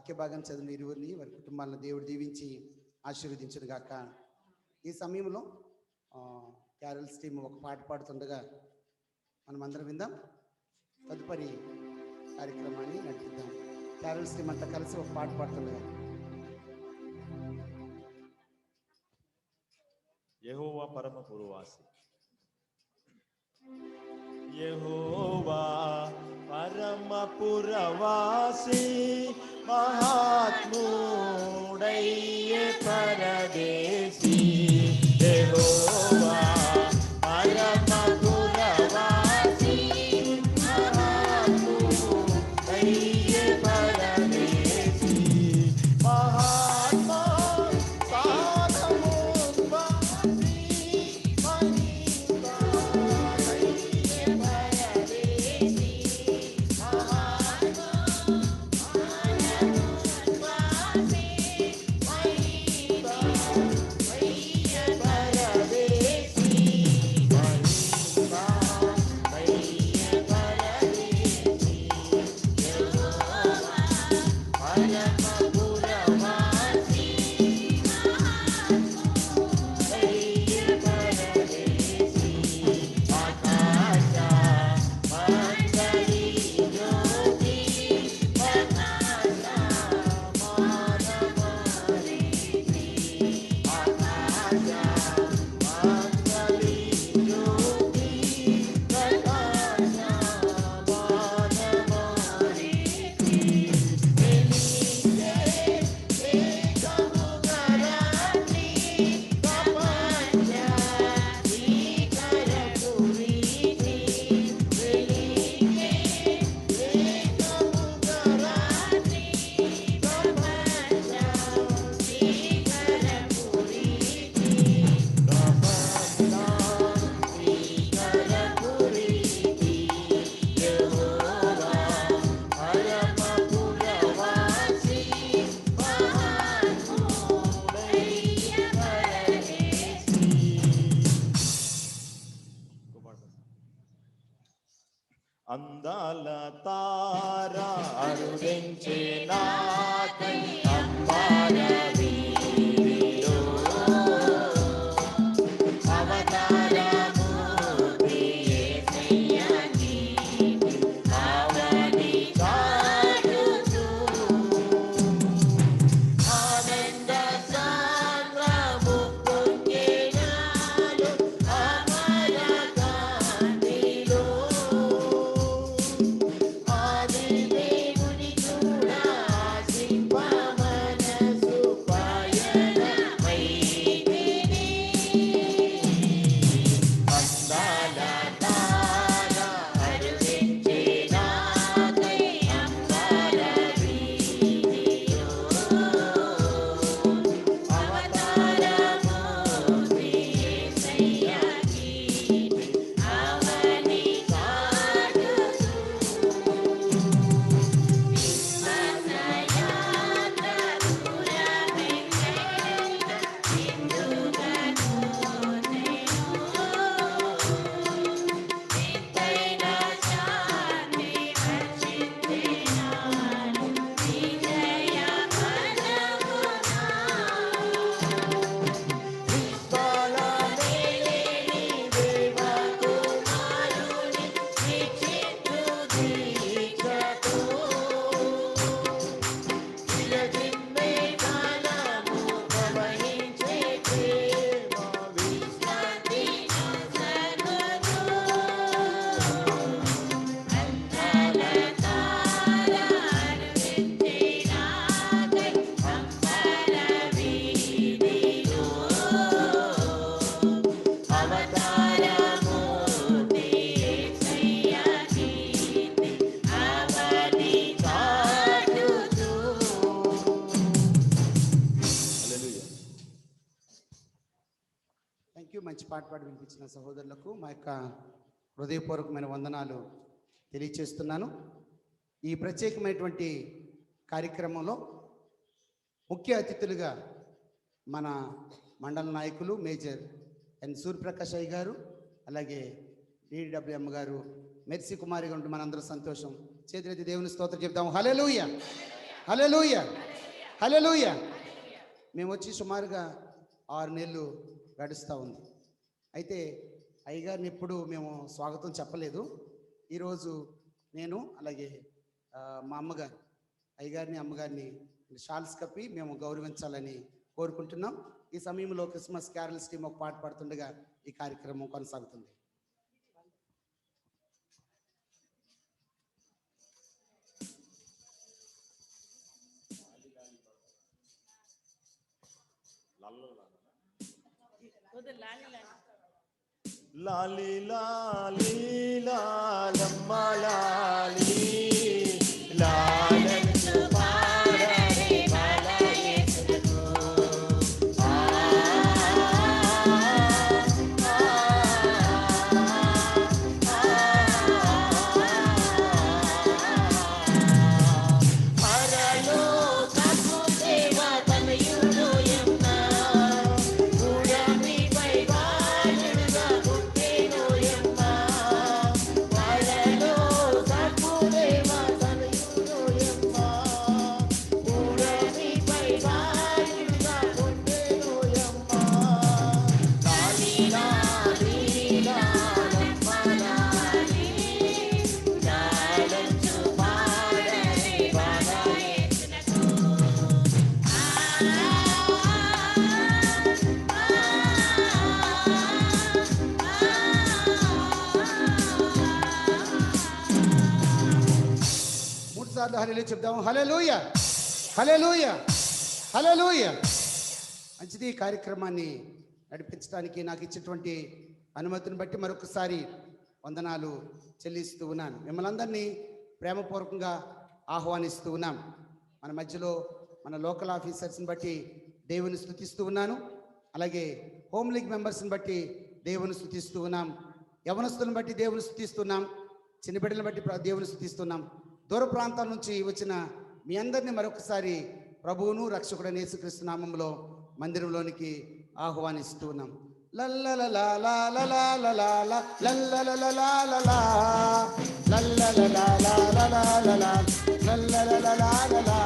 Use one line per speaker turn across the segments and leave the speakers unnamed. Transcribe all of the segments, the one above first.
వాక్య భాగాన్ని చదివిన ఇరువురిని వారి కుటుంబాలను దేవుడు దీవించి ఆశీర్వదించును గాక. ఈ సమయంలో క్యారల్స్ టీమ్ ఒక పాట పాడుతుండగా మనం అందరం విందాం. తదుపరి కార్యక్రమాన్ని నడిపిద్దాం. క్యారల్స్ టీమ్ అంతా కలిసి ఒక పాట పాడుతుండగా.
యెహోవా పరమ పురువాసి. యెహోవా పరమ పురవాసి, మహాత్ముడయ్యే పరదేశి. యెహోవా పరమ పురవాసి, మహాత్ముడయ్యే పరదేశి. మహాత్మా అందాల తార అరుదించే నాకై అంబార వీధిలో అవతారమూర్తి యేసయ్య నీవే అవని చాటుచు ఆనంద సాంద్రము పొంగెనాలు అమర కాంతిలో.
మంచి పాట పాడి వినిపించిన సహోదరులకు మా యొక్క హృదయపూర్వకమైన వందనాలు తెలియచేస్తున్నాను. ఈ ప్రత్యేకమైనటువంటి కార్యక్రమంలో ముఖ్య అతిథులుగా మన మండల నాయకులు మేజర్ ఎన్ సూర్యప్రకాష్ అయ్య గారు, అలాగే డిడబ్ల్యూఎం గారు మెర్సీ కుమారి గారు. మనందరూ సంతోషం చేతులెత్తి దేవుని స్తోత్రం చెప్తాము. హల్లెలూయా. హల్లెలూయా, హల్లెలూయా. మేము వచ్చి సుమారుగా 6 నెలలు గడుస్తూ ఉంది. అయితే అయ్యగారిని ఎప్పుడు మేము స్వాగతం చెప్పలేదు. ఈరోజు నేను అలాగే మా అమ్మగారు అయ్యగారిని అమ్మగారిని షాల్స్ కప్పి మేము గౌరవించాలని కోరుకుంటున్నాం. ఈ సమయంలో క్రిస్మస్ క్యారల్స్ టీం ఒక పాట పాడుతుండగా ఈ కార్యక్రమం కొనసాగుతుంది.
లాలి లాలి లాలమ్మ లాలి లాలంచు పాడరే బాలయేసుకు పరలోకపు దేవ తనయుడు యెమ్మ భూమిపై బాలుడుగా పుట్టెను యెమ్మ పరలోకపు దేవ తనయుడు యెమ్మ భూమిపై బాలుడుగా పుట్టెను యెమ్మ లాలి లాలి లాలమ్మ లాలి లాలంచు పాడరే బాలయేసుకు
మూడు సార్లు హల్లెలూయా చెప్దాము. హల్లెలూయా, హల్లెలూయా, హల్లెలూయా. మంచిది. ఈ కార్యక్రమాన్ని నడిపించడానికి నాకు ఇచ్చినటువంటి అనుమతిని బట్టి మరొకసారి వందనాలు చెల్లిస్తూ ఉన్నాను. మిమ్మల్ని అందరినీ ప్రేమపూర్వకంగా ఆహ్వానిస్తూ ఉన్నాం. మన మధ్యలో మన లోకల్ ఆఫీసర్స్ని బట్టి దేవుని స్తుతిస్తూ ఉన్నాను. అలాగే హోమ్ లీగ్ మెంబర్స్ని బట్టి దేవుని స్తుతిస్తూ ఉన్నాం. యవనస్తులను బట్టి దేవుని స్తుతిస్తున్నాం. చిన్న బిడ్డలను బట్టి దేవుని స్తుతిస్తున్నాం. దూర ప్రాంతాల నుంచి వచ్చిన మీ అందరినీ మరొకసారి ప్రభువును రక్షకుడైన యేసుక్రీస్తు నామములో మందిరంలోనికి ఆహ్వానిస్తూ ఉన్నాం. లల్లలలాలాలాలాలా, లల్లలలాలాలా, లల్లలలాలాలాలా, లల్లలలాలాలా, లల్లలలాలాలాలా,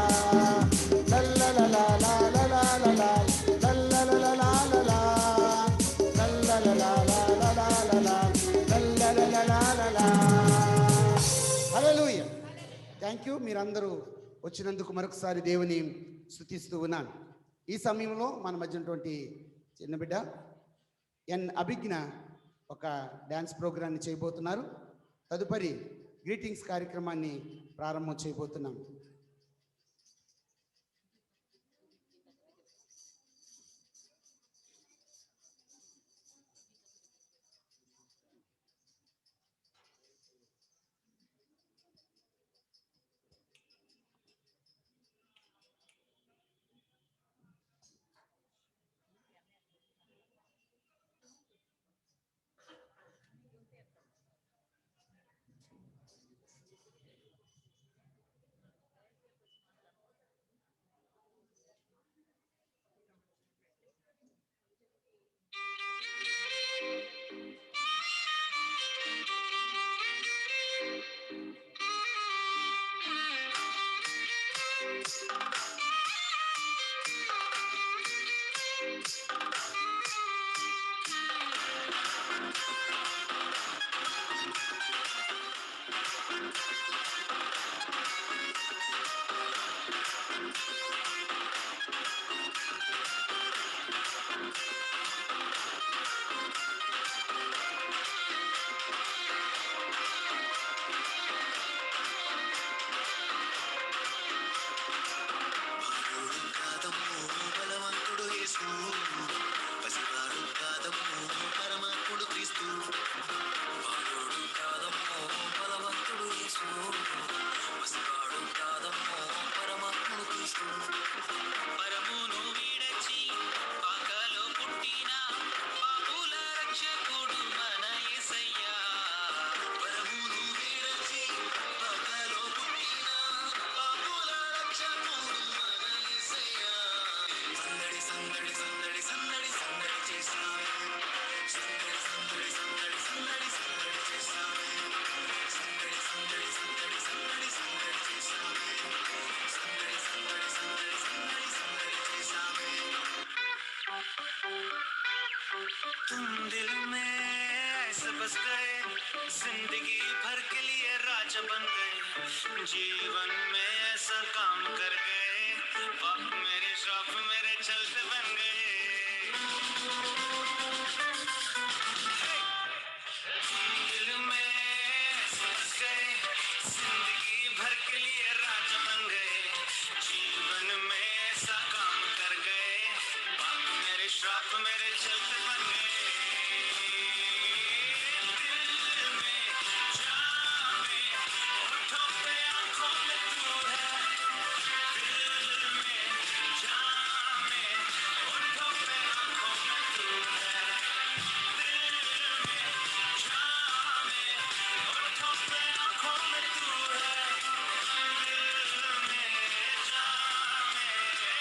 లల్లలలాలాలా, లల్లలలాలాలాలా, లల్లలలాలాలా. హల్లెలూయా. Thank you. మీరందరూ వచ్చినందుకు మరొకసారి దేవుని స్తుతిస్తూ ఉన్నాను. ఈ సమయంలో మన మధ్య ఉన్నటువంటి చిన్న బిడ్డ ఎన్ అభిజ్ఞ ఒక డ్యాన్స్ ప్రోగ్రాన్ని చేయబోతున్నారు. తదుపరి గ్రీటింగ్స్ కార్యక్రమాన్ని ప్రారంభం చేయబోతున్నాం.
जिंदगी भर के लिए राजा बन गए, जीवन में ऐसा काम कर गए, बाप मेरे शौक मेरे चलते बन गए। दिल में बस गए, जिंदगी भर के लिए राजा बन गए, जीवन में ऐसा काम कर गए, बाप मेरे श्राप मेरे चलते बन गए। दिल में जान में होठों पे आंखों में तू है, दिल में जान में होठों पे आंखों में तू है, दिल में जान में होठों पे आंखों में तू है, दिल में जान में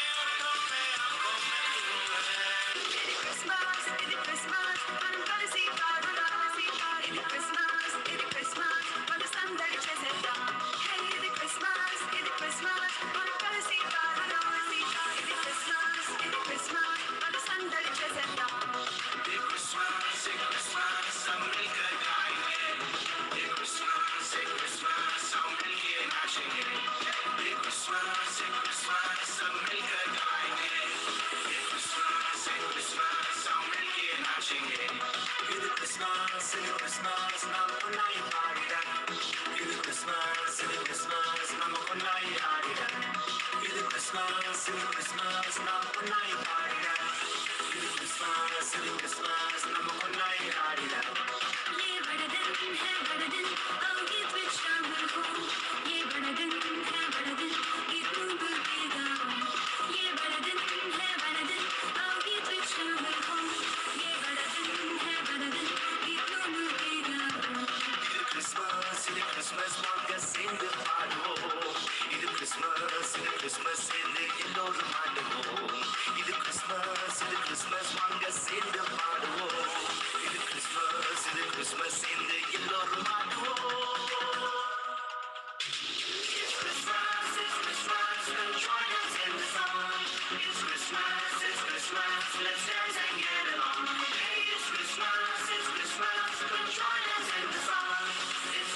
होठों पे आंखों में तू है।
Christmas, మనం కలిసి పాడుదాం. ఇది Christmas, మన సందడి చేసేద్దాం. Hey, ఇది Christmas, మనం కలిసి పాడుదాం. ఇది Christmas, మన సందడి చేసేద్దాం.
ये क्रिसमस हम मिलकर गाएंगे, ये क्रिसमस हम मिलके नाचेंगे, ये क्रिसमस हम मिलकर गाएंगे, ये क्रिसमस हम मिलके नाचेंगे। ఇది క్రిస్మస్ నమ్ముకున్న ఈ పాడిద, ఇది క్రిస్మస్ నమ్ముకున్న ఈ ఆడిద, ఇది క్రిస్మస్ నమ్ముకున్న ఈ పాడిద, ఇది క్రిస్మస్ నమ్ముకున్న ఈ ఆడిద।
ये बड़ा दिन है, बड़ा दिन, आओ गीत में शामिल हो. ये बड़ा दिन है, बड़ा दिन, गीत में भी गाओ. ये बड़ा दिन है, बड़ा दिन, आओ गीत में शामिल हो. ये बड़ा दिन है, बड़ा दिन, गीत में भी गाओ.
ఇది క్రిస్మస్ మాంగా సింగ్ పాడో, ఇది క్రిస్మస్ ఇది ఎల్లోరు మాటో, ఇది క్రిస్మస్ మాంగా సింగ్ పాడో, ఇది క్రిస్మస్ ఇది ఎల్లోరు మాటో। It's Christmas, come join us in the song. It's Christmas, let's dance and get along. Hey, it's Christmas, come join us in the song. It's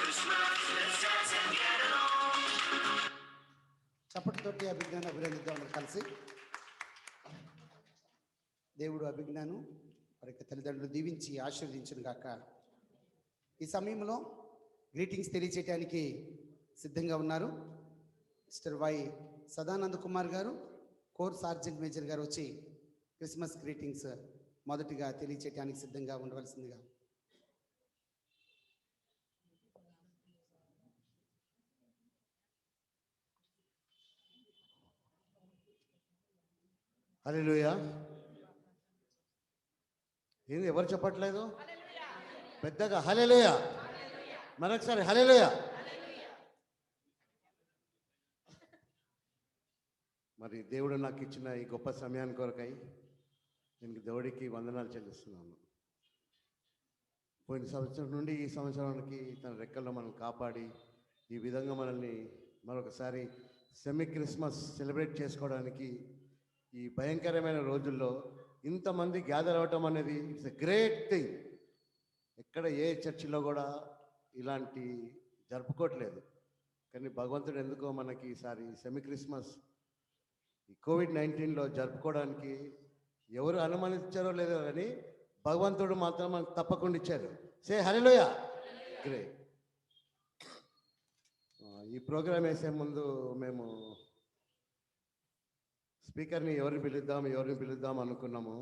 Christmas, let's dance and get along.
చప్పటితోటి అభిజ్ఞానం అభినందిద్దాం అందరూ కలిసి. దేవుడు అభిజ్ఞానం వారి యొక్క తల్లిదండ్రులు దీవించి ఆశీర్వదించును గాక. ఈ సమయంలో గ్రీటింగ్స్ తెలియచేయడానికి సిద్ధంగా ఉన్నారు మిస్టర్ వై సదానంద్ కుమార్ గారు, కోర్ సార్జెంట్ మేజర్ గారు వచ్చి క్రిస్మస్ గ్రీటింగ్స్ మొదటిగా తెలియచేయడానికి సిద్ధంగా ఉండవలసిందిగా.
హల్లెలూయా. ఏంది ఎవరు చెప్పట్లేదు? పెద్దగా హల్లెలూయా. మరొకసారి హల్లెలూయా. మరి దేవుడు నాకు ఇచ్చిన ఈ గొప్ప సమయాన్ని కొరకై నేను దేవుడికి వందనాలు చెల్లిస్తున్నాను. పోయిన సంవత్సరం నుండి ఈ సంవత్సరానికి తన రెక్కల్లో మనం కాపాడి ఈ విధంగా మనల్ని మరొకసారి సెమీ క్రిస్మస్ సెలబ్రేట్ చేసుకోవడానికి ఈ భయంకరమైన రోజుల్లో ఇంతమంది గ్యాదర్ అవ్వటం అనేది ఇట్స్ ఎ గ్రేట్ థింగ్. ఎక్కడ ఏ చర్చిలో కూడా ఇలాంటి జరుపుకోవట్లేదు. కానీ భగవంతుడు ఎందుకో మనకి ఈసారి సెమీ క్రిస్మస్ ఈ కోవిడ్-19లో జరుపుకోవడానికి ఎవరు అనుమతించారో లేదో కానీ భగవంతుడు మాత్రం మనకు తప్పకుండా ఇచ్చారు. సే హల్లెలూయా. గ్రేట్. ఈ ప్రోగ్రాం వేసే ముందు మేము స్పీకర్ని ఎవరిని పిలుద్దాం అనుకున్నాము.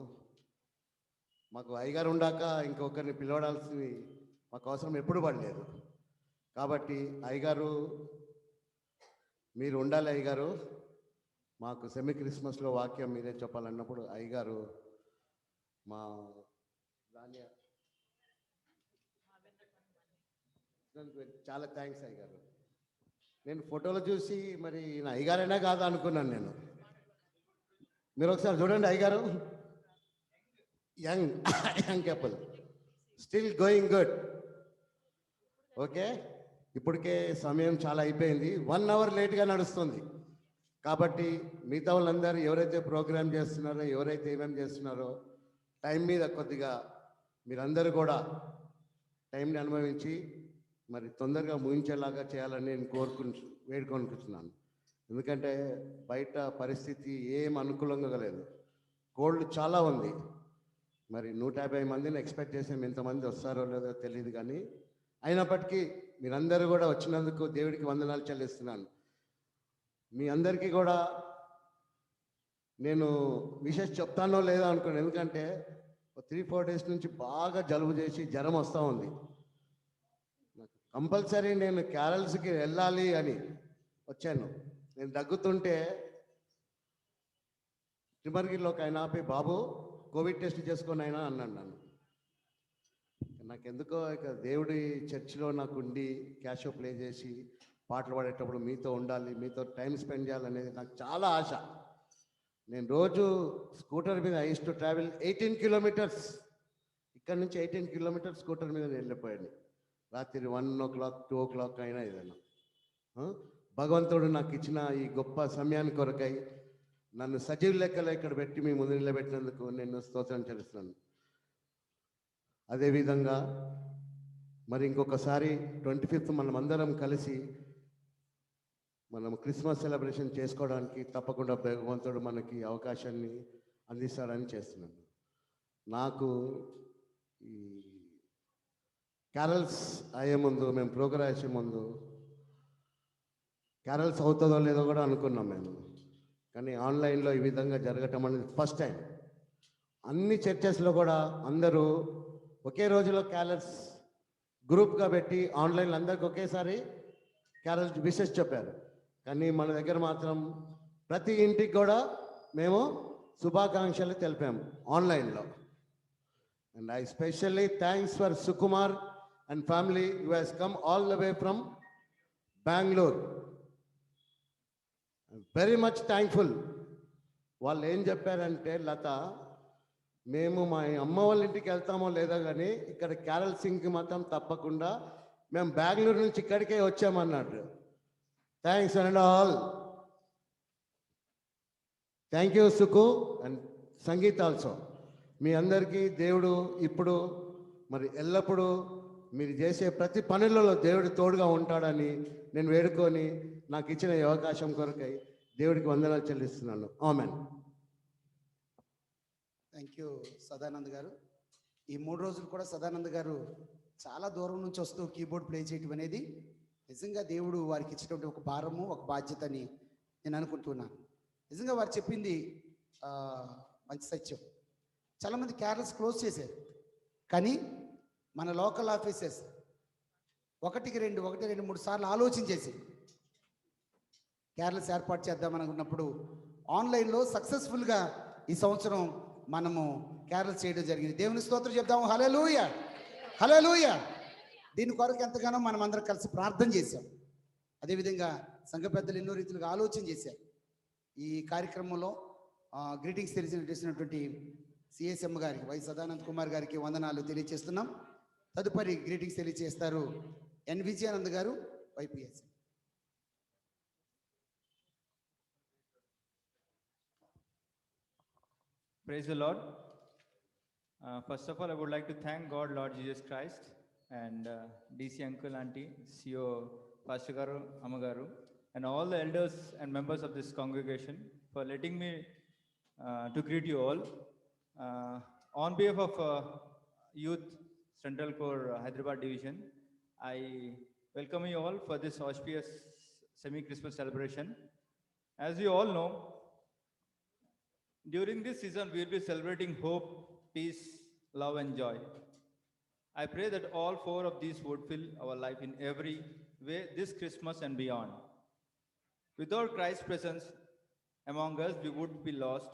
మాకు అయ్యగారు ఉండాక ఇంకొకరిని పిలవడాల్సింది మాకు అవసరం ఎప్పుడు పడలేదు. కాబట్టి అయ్యగారు మీరు ఉండాలి. అయ్యగారు మాకు సెమీ క్రిస్మస్లో వాక్యం మీరే చెప్పాలన్నప్పుడు అయ్యగారు మా చాలా థ్యాంక్స్ అయ్యగారు. నేను ఫోటోలో చూసి మరి నా అయ్యగారైనా కాదా అనుకున్నాను నేను. మీరు ఒకసారి చూడండి అయ్యగారు, young couple still going good. Okay, ఇప్పటికే సమయం చాలా అయిపోయింది, 1 అవర్ లేట్గా నడుస్తుంది. కాబట్టి మిగతా వాళ్ళందరూ ఎవరైతే ప్రోగ్రామ్ చేస్తున్నారో, ఎవరైతే ఏమేమి చేస్తున్నారో టైం మీద కొద్దిగా మీరందరూ కూడా టైంని అనుభవించి మరి తొందరగా ముగించేలాగా చేయాలని నేను వేడుకొనుకుంటున్నాను. ఎందుకంటే బయట పరిస్థితి ఏం అనుకూలంగా లేదు, కోల్డ్ చాలా ఉంది. మరి 150 మందిని ఎక్స్పెక్ట్ చేసాం, ఎంతమంది వస్తారో లేదో తెలియదు. కానీ అయినప్పటికీ మీరందరూ కూడా వచ్చినందుకు దేవుడికి వందనాలు చెల్లిస్తున్నాను. మీ అందరికీ కూడా నేను విషయం చెప్తానో లేదో అనుకున్నాను, ఎందుకంటే 3-4 డేస్ నుంచి బాగా జలుబు చేసి జ్వరం వస్తూ ఉంది. నాకు కంపల్సరీ నేను క్యారల్స్కి వెళ్ళాలి అని వచ్చాను. నేను దగ్గుతుంటే తిమర్గిలో ఒక ఆయన ఆపి, బాబు కోవిడ్ టెస్ట్ చేసుకొని అయినా అన్నాడు నన్ను. నాకెందుకో ఇక దేవుడి చర్చిలో నాకు ఉండి క్యాషో ప్లే చేసి పాటలు పాడేటప్పుడు మీతో ఉండాలి, మీతో టైం స్పెండ్ చేయాలనేది నాకు చాలా ఆశ. నేను రోజు స్కూటర్ మీద I use to travel 18 kilometres. ఇక్కడ నుంచి 18 కిలోమీటర్స్ స్కూటర్ మీద వెళ్ళిపోయాను. రాత్రి 1 o'clock 2 o'clock అయినా ఏదైనా. భగవంతుడు నాకు ఇచ్చిన ఈ గొప్ప సమయాన్ని కొరకై నన్ను సజీవ లెక్కలో ఇక్కడ పెట్టి మీ ముందు నిలబెట్టినందుకు నేను స్తోత్రం చెల్లిస్తున్నాను. అదేవిధంగా మరి ఇంకొకసారి 25th మనమందరం కలిసి మనం క్రిస్మస్ సెలబ్రేషన్ చేసుకోవడానికి తప్పకుండా భగవంతుడు మనకి అవకాశాన్ని అందిస్తాడని చేస్తున్నాను. నాకు ఈ క్యారల్స్ అయ్యే ముందు, మేము ప్రోగ్రామ్ వేసే ముందు క్యారల్స్ అవుతుందో లేదో కూడా అనుకున్నాం మేము. కానీ ఆన్లైన్లో ఈ విధంగా జరగటం అనేది ఫస్ట్ టైం. అన్ని చర్చెస్లో కూడా అందరూ ఒకే రోజులో క్యారల్స్ గ్రూప్గా పెట్టి ఆన్లైన్లో అందరికి ఒకేసారి క్యారల్స్ విషెస్ చెప్పారు. కానీ మన దగ్గర మాత్రం ప్రతి ఇంటికి కూడా మేము శుభాకాంక్షలు తెలిపాము ఆన్లైన్లో. And I specially thanks for Sukumar and family who has come all the way from Bengaluru. Very much thankful. వాళ్ళు ఏం చెప్పారంటే, లత మేము మా అమ్మ వాళ్ళ ఇంటికి వెళ్తామో లేదో కానీ ఇక్కడ క్యారల్ సింగ్కి మాత్రం తప్పకుండా మేము బెంగళూరు నుంచి ఇక్కడికే వచ్చామన్నాడు. Thanks and all. Thank you Suku and Sangeet also. మీ అందరికీ దేవుడు ఇప్పుడు మరి ఎల్లప్పుడూ మీరు చేసే ప్రతి పనులలో దేవుడు తోడుగా ఉంటాడని నేను వేడుకొని నాకు ఇచ్చిన ఈ అవకాశం కొరకై దేవుడికి వందనాలు చెల్లిస్తున్నాను. ఆమెన్.
థ్యాంక్ యూ సదానంద్ గారు. ఈ 3 రోజులు కూడా సదానంద్ గారు చాలా దూరం నుంచి వస్తూ కీబోర్డ్ ప్లే చేయటం అనేది నిజంగా దేవుడు వారికి ఇచ్చినటువంటి ఒక భారము, ఒక బాధ్యత అని నేను అనుకుంటున్నాను. నిజంగా వారు చెప్పింది మంచి సత్యం. చాలామంది క్యారల్స్ క్లోజ్ చేశారు, కానీ మన లోకల్ ఆఫీసెస్ 1-2 సార్లు ఆలోచించేసి క్యారల్స్ ఏర్పాటు చేద్దామని అనుకున్నప్పుడు ఆన్లైన్లో సక్సెస్ఫుల్గా ఈ సంవత్సరం మనము క్యారల్స్ చేయడం జరిగింది. దేవుని స్తోత్రం చెప్దాము. హల్లెలూయా, హల్లెలూయా. దీని కొరకు ఎంతగానో మనం అందరం కలిసి ప్రార్థన చేశాం. అదేవిధంగా సంఘ పెద్దలు ఎన్నో రీతిలుగా ఆలోచన చేశారు. ఈ కార్యక్రమంలో గ్రీటింగ్స్ తెలిసినటువంటి సిఎస్ఎం గారికి, వై సదానంద్ కుమార్ గారికి వందనాలు తెలియజేస్తున్నాం. తదుపరి గ్రీటింగ్స్ తెలియజేస్తారు ఎన్ విజయానంద్ గారు, వైపిఎస్.
Praise the Lord. First of all, I would like to thank God, Lord Jesus Christ, and DC Uncle, Auntie, CEO, Pastor Garu, Amagaru, and all the elders and members of this congregation for letting me to greet you all. On behalf of Youth Central Core Hyderabad Division, I welcome you all for this auspicious semi-Christmas celebration. As you all know, during this season, we will be celebrating hope, peace, love, and joy. I pray that all 4 of these would fill our life in every way this Christmas and beyond. Without Christ's presence among us, we would be lost.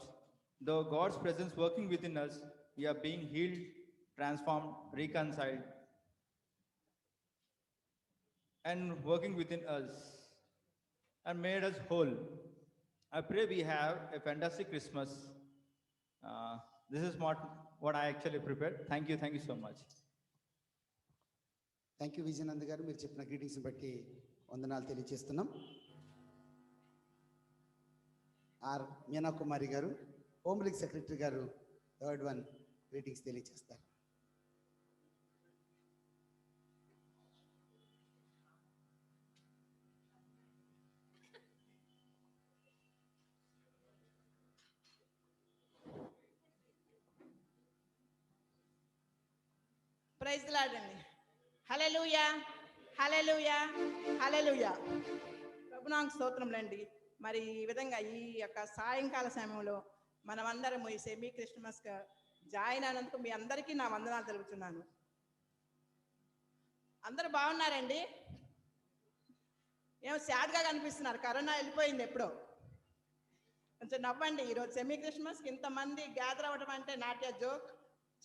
Though God's presence working within us, we are being healed, transformed, reconciled, and working within us and made us whole. I pray we have a fantastic Christmas. This is what I actually prepared. Thank you so much.
Thank you Vijayanand గారు. మీరు చెప్పిన గ్రీటింగ్స్ని బట్టి వందనాలు తెలియజేస్తున్నాం. Are Meena కుమారి గారు, home league secretary గారు, 3rd one greetings తెలియజేస్తారు.
Praise లాడండి. హల్లెలూయా, hallelujah, హల్లెలూయా. ప్రభునామకు స్తోత్రములండి. మరి ఈ విధంగా ఈ యొక్క సాయంకాల సమయంలో మనమందరం ఈ సెమీ క్రిస్మస్ జాయిన్ అయినందుకు మీ అందరికీ నా వందనాలు తెలుపుతున్నాను. అందరూ బాగున్నారండి? ఏమో సాడ్గా కనిపిస్తున్నారు. కరోనా వెళ్ళిపోయింది ఎప్పుడో. కొంచెం నవ్వండి. ఈరోజు సెమీ క్రిస్మస్కి ఇంతమంది గ్యాదర్ అవ్వడం అంటే నాట్ ఎ జోక్.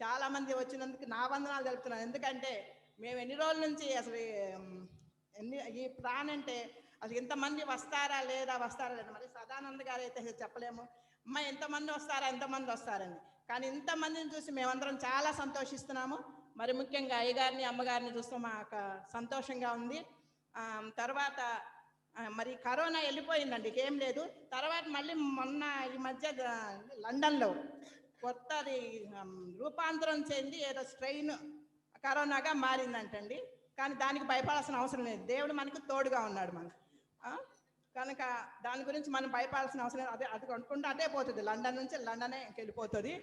చాలామంది వచ్చినందుకు నా వందనాలు తెలుపుతున్నాను. ఎందుకంటే మేము ఎన్ని రోజుల నుంచి అసలు ఈ ప్లాన్ అంటే అసలు ఇంతమంది వస్తారా లేదా మరి సదానంద్ గారు అయితే చెప్పలేము, అమ్మ ఎంతమంది వస్తారని. కానీ ఇంతమందిని చూసి మేమందరం చాలా సంతోషిస్తున్నాము. మరి ముఖ్యంగా అయ్యగారిని అమ్మగారిని చూస్తూ మాకు సంతోషంగా ఉంది. తర్వాత మరి కరోనా వెళ్ళిపోయిందండి, ఏం లేదు. తర్వాత మళ్ళీ మొన్న ఈ మధ్య లండన్లో కొత్తది రూపాంతరం చెంది ఏదో స్ట్రెయిన్ కరోనాగా మారిందంటండి. కానీ దానికి భయపడాల్సిన అవసరం లేదు. దేవుడు మనకు తోడుగా ఉన్నాడు మనకు. కనుక దాని గురించి మనం భయపడాల్సిన అవసరం లేదు. అది అనుకుంటే అదే పోతుంది, లండన్ నుంచి లండనే వెళ్ళిపోతుంది,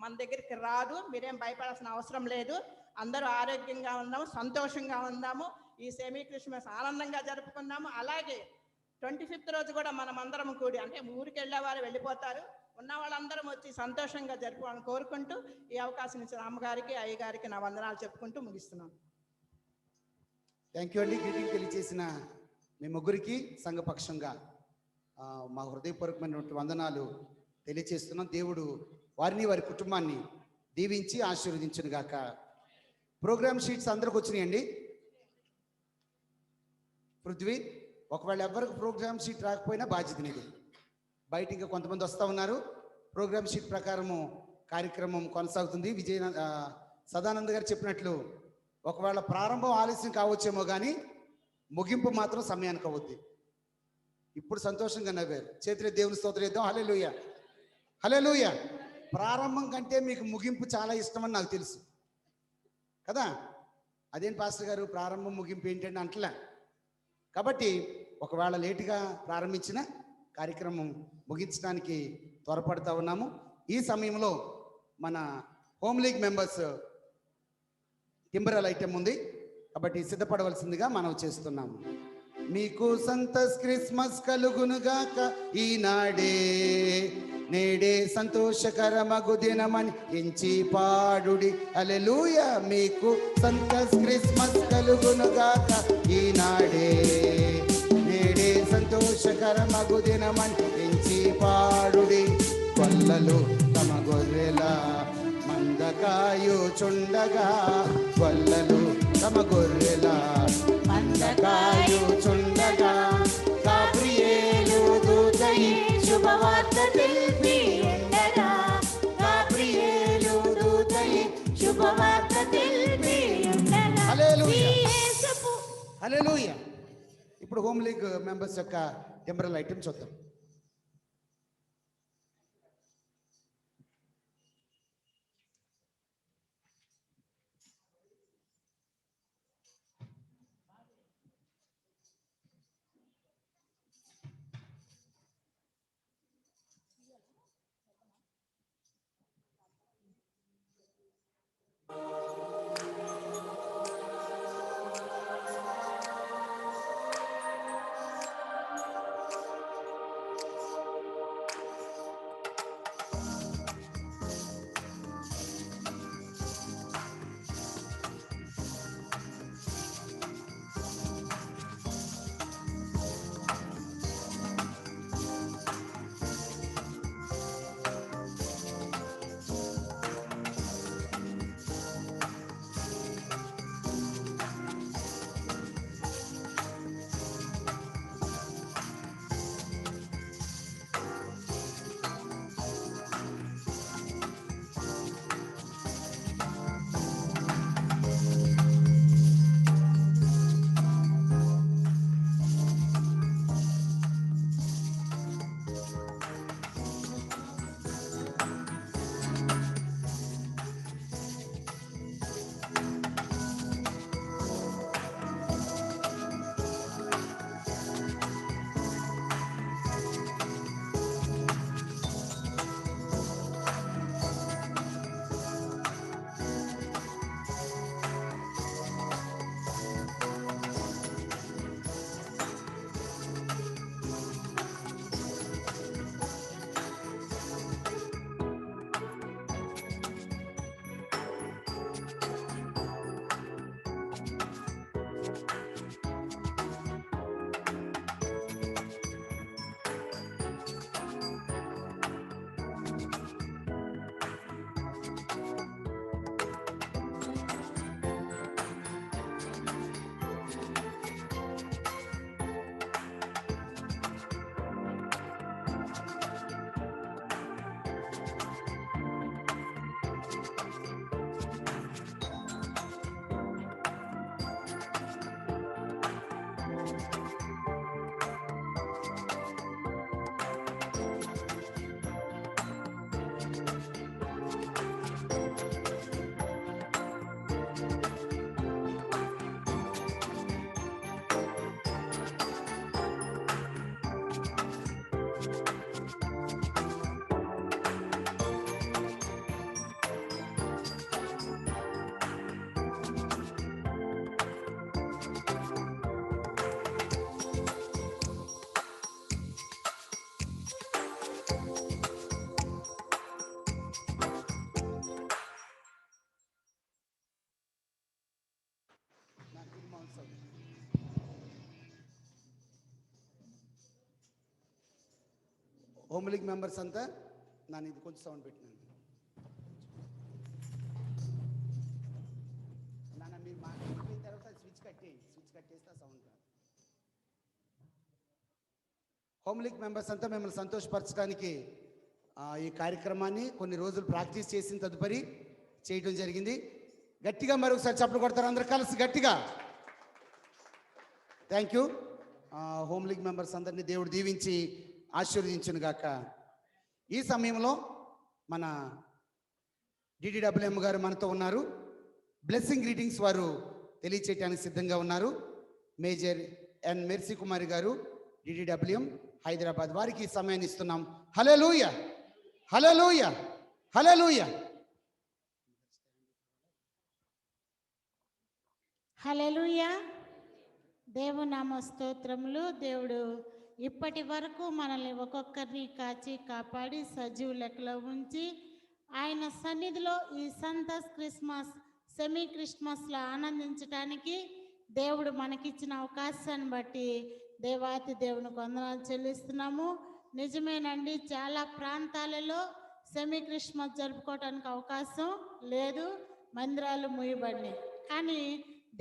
మన దగ్గరికి రాదు. మీరేం భయపడాల్సిన అవసరం లేదు. అందరూ ఆరోగ్యంగా ఉందాము, సంతోషంగా ఉందాము. ఈ సెమీ క్రిస్మస్ ఆనందంగా జరుపుకుందాము. అలాగే 25th రోజు కూడా మనం అందరం కూడి, అంటే ఊరికి వెళ్ళేవారు వెళ్ళిపోతారు, ఉన్న వాళ్ళందరం వచ్చి సంతోషంగా జరుపుకోవాలని కోరుకుంటూ ఈ అవకాశం ఇచ్చిన అమ్మగారికి అయ్యగారికి నా వందనాలు చెప్పుకుంటూ ముగిస్తున్నాను.
థ్యాంక్ యూ అండి. గ్రీటింగ్ తెలియజేసిన మీ ముగ్గురికి సంఘపక్షంగా మా హృదయపూర్వకమైనటువంటి వందనాలు తెలియజేస్తున్నాం. దేవుడు వారిని వారి కుటుంబాన్ని దీవించి ఆశీర్వదించును గాక. ప్రోగ్రామ్ షీట్స్ అందరికి వచ్చినాయండి. పృథ్వీ, ఒకవేళ ఎవరికి ప్రోగ్రామ్ షీట్ రాకపోయినా బాధ్యత నీది. బయట ఇంకా కొంతమంది వస్తూ ఉన్నారు. ప్రోగ్రామ్ షీట్ ప్రకారము కార్యక్రమం కొనసాగుతుంది. సదానంద్ గారు చెప్పినట్లు ఒకవేళ ప్రారంభం ఆలస్యం కావచ్చేమో కానీ ముగింపు మాత్రం సమయానికి అవుద్ది. ఇప్పుడు సంతోషంగా నవ్వారు. చేతులు దేవుని స్తోత్రం చేద్దాం. హల్లెలూయా, హల్లెలూయా. ప్రారంభం కంటే మీకు ముగింపు చాలా ఇష్టమని నాకు తెలుసు కదా. అదేంటి పాస్టర్ గారు ప్రారంభం ముగింపు ఏంటంటే అంటలే. కాబట్టి ఒకవేళ లేటుగా ప్రారంభించిన కార్యక్రమం ముగించడానికి త్వరపడుతూ ఉన్నాము. ఈ సమయంలో మన హోమ్ లీగ్ మెంబర్స్ టింబరల్ ఐటెం ఉంది కాబట్టి సిద్ధపడవలసిందిగా మనం చేస్తున్నాము. మీకు సంతోష్ క్రిస్మస్ కలుగునుగాక ఈనాడే, నేడే సంతోషకరమగు దినమని ఎంచి పాడుడి. హల్లెలూయా. మీకు సంతోష్ క్రిస్మస్ కలుగునుగాక ఈనాడే, నేడే సంతోషకరమగు దినమని ఎంచి పాడుడి. కొల్లలు తమ గొర్రెల మందకాయుచుండగా, కొల్లలు తమ గొర్రెల మందకాయుచుండగా, గాబ్రియేలు దూతై శుభవార్త తెలిపి ఉండగా, గాబ్రియేలు దూతై శుభవార్త తెలిపి ఉండగా. హల్లెలూయా, హల్లెలూయా. ఇప్పుడు హోమ్ లీగ్ మెంబర్స్ యొక్క టెంపరల్ ఐటమ్ చూద్దాం. హోమ్ లీగ్ మెంబర్స్ అంతా నన్ను ఇది కొంచెం సౌండ్ పెట్టినాను. నాన్న మీరు మాట్లాడిన తర్వాత స్విచ్ కట్టేస్తే ఆ సౌండ్ రాదు. హోమ్ లీగ్ మెంబర్స్ అంతా మిమ్మల్ని సంతోషపరచడానికి ఈ కార్యక్రమాన్ని కొన్ని రోజులు ప్రాక్టీస్ చేసిన తదుపరి చేయడం జరిగింది. గట్టిగా మరొకసారి చప్పట్లు కొడతారు అందరు కలిసి గట్టిగా. Thank you. Home league members అందరినీ దేవుడు దీవించి ఆశీర్వదించును గాక. ఈ సమయంలో మన డిడిడబ్ల్యూఎం గారు మనతో ఉన్నారు. బ్లెస్సింగ్ గ్రీటింగ్స్ వారు తెలియచేయడానికి సిద్ధంగా ఉన్నారు. మేజర్ ఎన్ మెర్సీ కుమారి గారు, డిడిడబ్ల్యూఎం హైదరాబాద్, వారికి ఈ సమయాన్ని ఇస్తున్నాం. హల్లెలూయా, హల్లెలూయా, హల్లెలూయా.
హల్లెలూయా. దేవునామ స్తోత్రములు. దేవుడు ఇప్పటి వరకు మనల్ని ఒక్కొక్కరిని కాచి కాపాడి సజీవ లెక్కలో ఉంచి ఆయన సన్నిధిలో ఈ సంతస్ క్రిస్మస్ సెమీ క్రిస్మస్లో ఆనందించడానికి దేవుడు మనకిచ్చిన అవకాశాన్ని బట్టి దేవాతి దేవునికి వందనాలు చెల్లిస్తున్నాము. నిజమేనండి, చాలా ప్రాంతాలలో సెమీ క్రిస్మస్ జరుపుకోవడానికి అవకాశం లేదు, మందిరాలు మూయబడినాయి. కానీ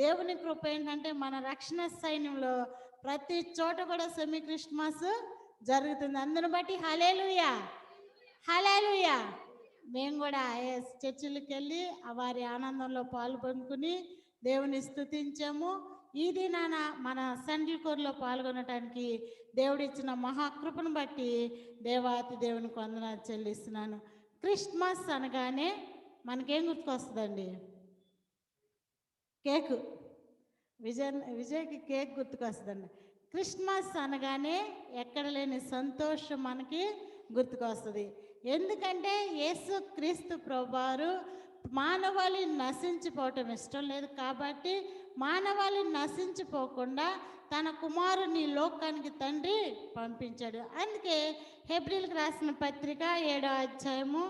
దేవుని కృప ఏంటంటే మన రక్షణ సైన్యంలో ప్రతి చోట కూడా సెమీ క్రిస్మస్ జరుగుతుంది. అందుని బట్టి హల్లెలూయా, హల్లెలూయా. మేము కూడా చర్చిలకు వెళ్ళి వారి ఆనందంలో పాల్గొనుకుని దేవుని స్తుతించాము. ఈ దినాన మన సండే కోర్లో పాల్గొనడానికి దేవుడు ఇచ్చిన మహాకృపను బట్టి దేవాతి దేవునికి వందనాలు చెల్లిస్తున్నాను. క్రిస్మస్ అనగానే మనకేం గుర్తుకొస్తుందండి? కేకు. విజయ్కి కేక్ గుర్తుకొస్తుందండి. క్రిస్మస్ అనగానే ఎక్కడ లేని సంతోషం మనకి గుర్తుకొస్తుంది. ఎందుకంటే యేసు క్రీస్తు ప్రభువారు మానవాళి నశించిపోవటం ఇష్టం లేదు కాబట్టి మానవాళి నశించిపోకుండా తన కుమారుని లోకానికి తండ్రి పంపించాడు. అందుకే హెబ్రీలకు రాసిన పత్రిక 7వ అధ్యాయము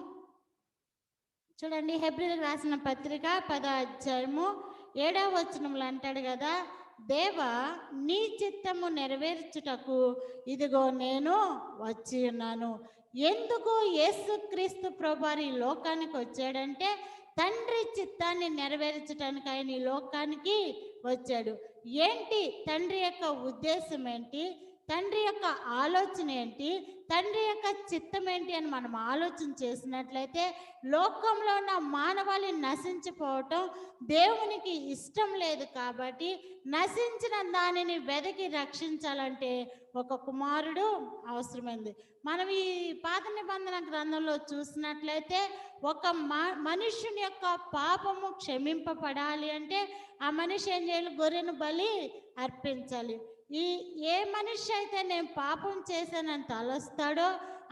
చూడండి. హెబ్రీలకు రాసిన పత్రిక 10వ అధ్యాయము 7వ వచనంలో అంటాడు కదా, దేవా నీ చిత్తము నెరవేర్చుటకు ఇదిగో నేను వచ్చి ఉన్నాను. ఎందుకు యేసుక్రీస్తు ప్రభువారు ఈ లోకానికి వచ్చాడంటే తండ్రి చిత్తాన్ని నెరవేర్చడానికి ఆయన ఈ లోకానికి వచ్చాడు. ఏంటి తండ్రి యొక్క ఉద్దేశం ఏంటి, తండ్రి యొక్క ఆలోచన ఏంటి, తండ్రి యొక్క చిత్తం ఏంటి అని మనం ఆలోచన చేసినట్లయితే లోకంలో ఉన్న మానవాళి నశించిపోవటం దేవునికి ఇష్టం లేదు. కాబట్టి నశించిన దానిని వెదకి రక్షించాలంటే ఒక కుమారుడు అవసరమైంది. మనం ఈ పాత నిబంధన గ్రంథంలో చూసినట్లయితే ఒక మనుష్యుని యొక్క పాపము క్షమింపబడాలి అంటే ఆ మనిషి ఏం చేయాలి? గొర్రెను బలి అర్పించాలి. ఏ మనిషి అయితే నేను పాపం చేశానని తలస్తాడో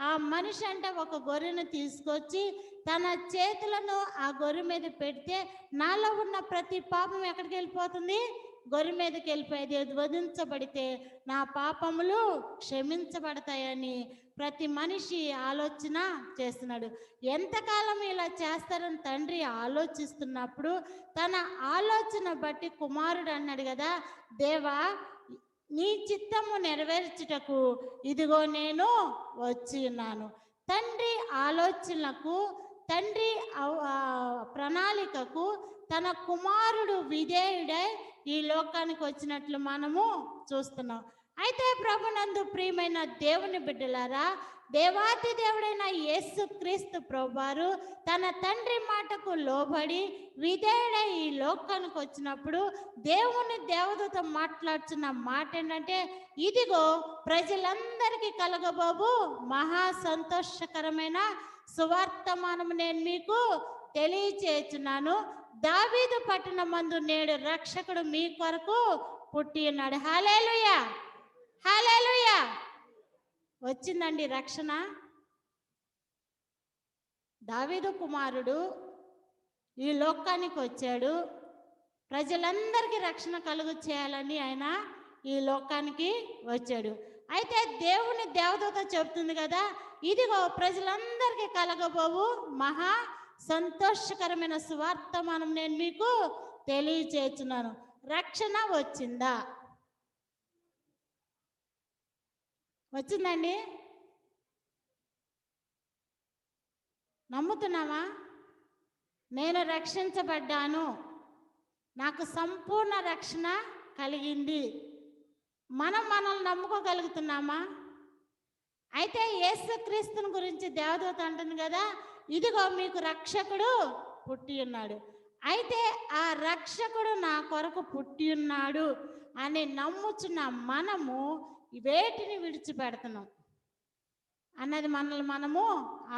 ఆ మనిషి అంటే ఒక గొర్రెను తీసుకొచ్చి తన చేతులను ఆ గొర్రె మీద పెడితే నాలో ఉన్న ప్రతి పాపం ఎక్కడికి వెళ్ళిపోతుంది? గొర్రె మీదకి వెళ్ళిపోయేది. వధించబడితే నా పాపములు క్షమించబడతాయని ప్రతి మనిషి ఆలోచన చేస్తున్నాడు. ఎంతకాలం ఇలా చేస్తారని తండ్రి ఆలోచిస్తున్నప్పుడు తన ఆలోచన బట్టి కుమారుడు అన్నాడు కదా, దేవా నీ చిత్తము నెరవేర్చుటకు ఇదిగో నేను వచ్చి ఉన్నాను. తండ్రి ఆలోచనలకు, తండ్రి ప్రణాళికకు తన కుమారుడు విధేయుడై ఈ లోకానికి వచ్చినట్లు మనము చూస్తున్నాం. అయితే ప్రభునందు ప్రియమైన దేవుని బిడ్డలారా, దేవాతి దేవుడైన యేసుక్రీస్తు ప్రభువారు తన తండ్రి మాటకు లోబడి విధేయుడై ఈ లోకానికి వచ్చినప్పుడు దేవుని దేవదూత మాట్లాడుతున్న మాట ఏంటంటే, ఇదిగో ప్రజలందరికీ కలగబోబు మహా సంతోషకరమైన సువార్తమానము నేను మీకు తెలియచేస్తున్నాను. దావీదు పట్టణమందు నేడు రక్షకుడు మీ కొరకు పుట్టి ఉన్నాడు. హల్లెలూయా, హల్లెలూయా. వచ్చిందండి రక్షణ. దావీదు కుమారుడు ఈ లోకానికి వచ్చాడు. ప్రజలందరికీ రక్షణ కలుగు చేయాలని ఆయన ఈ లోకానికి వచ్చాడు. అయితే దేవుని దేవదూత చెబుతుంది కదా, ఇదిగో ప్రజలందరికీ కలగబోవు మహా సంతోషకరమైన సువార్తమానం నేను మీకు తెలియచేస్తున్నాను. రక్షణ వచ్చిందా? వచ్చిందండి. నమ్ముతున్నామా? నేను రక్షించబడ్డాను, నాకు సంపూర్ణ రక్షణ కలిగింది. మనల్ని నమ్ముకోగలుగుతున్నామా? అయితే యేసుక్రీస్తుని గురించి దేవదూత అంటుంది కదా, ఇదిగో మీకు రక్షకుడు పుట్టి ఉన్నాడు. అయితే ఆ రక్షకుడు నా కొరకు పుట్టి ఉన్నాడు అని నమ్ముచున్న మనము వేటిని విడిచిపెడుతున్నాం అన్నది మనల్ని మనము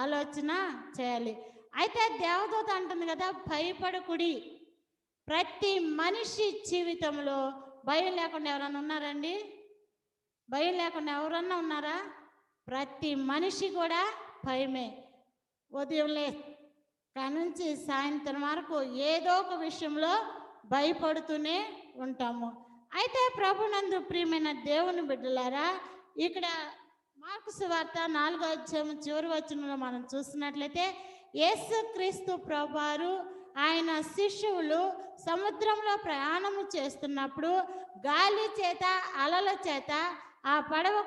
ఆలోచన చేయాలి. అయితే దేవదూత అంటుంది కదా, భయపడకుడి. ప్రతి మనిషి జీవితంలో భయం లేకుండా ఎవరన్నా ఉన్నారండి? భయం లేకుండా ఎవరన్నా ఉన్నారా? ప్రతి మనిషి కూడా భయమే. ఉదయం నుంచి సాయంత్రం వరకు ఏదో ఒక విషయంలో భయపడుతూనే ఉంటాము. అయితే ప్రభునందు ప్రియమైన దేవుని బిడ్డలారా, ఇక్కడ మార్కు సువార్త 4వ అధ్యాయం చివరి వచనంలో మనం చూసినట్లయితే, యేసుక్రీస్తు ప్రభువారు ఆయన శిష్యులు సముద్రంలో ప్రయాణము చేస్తున్నప్పుడు గాలి చేత అలల చేత ఆ పడవ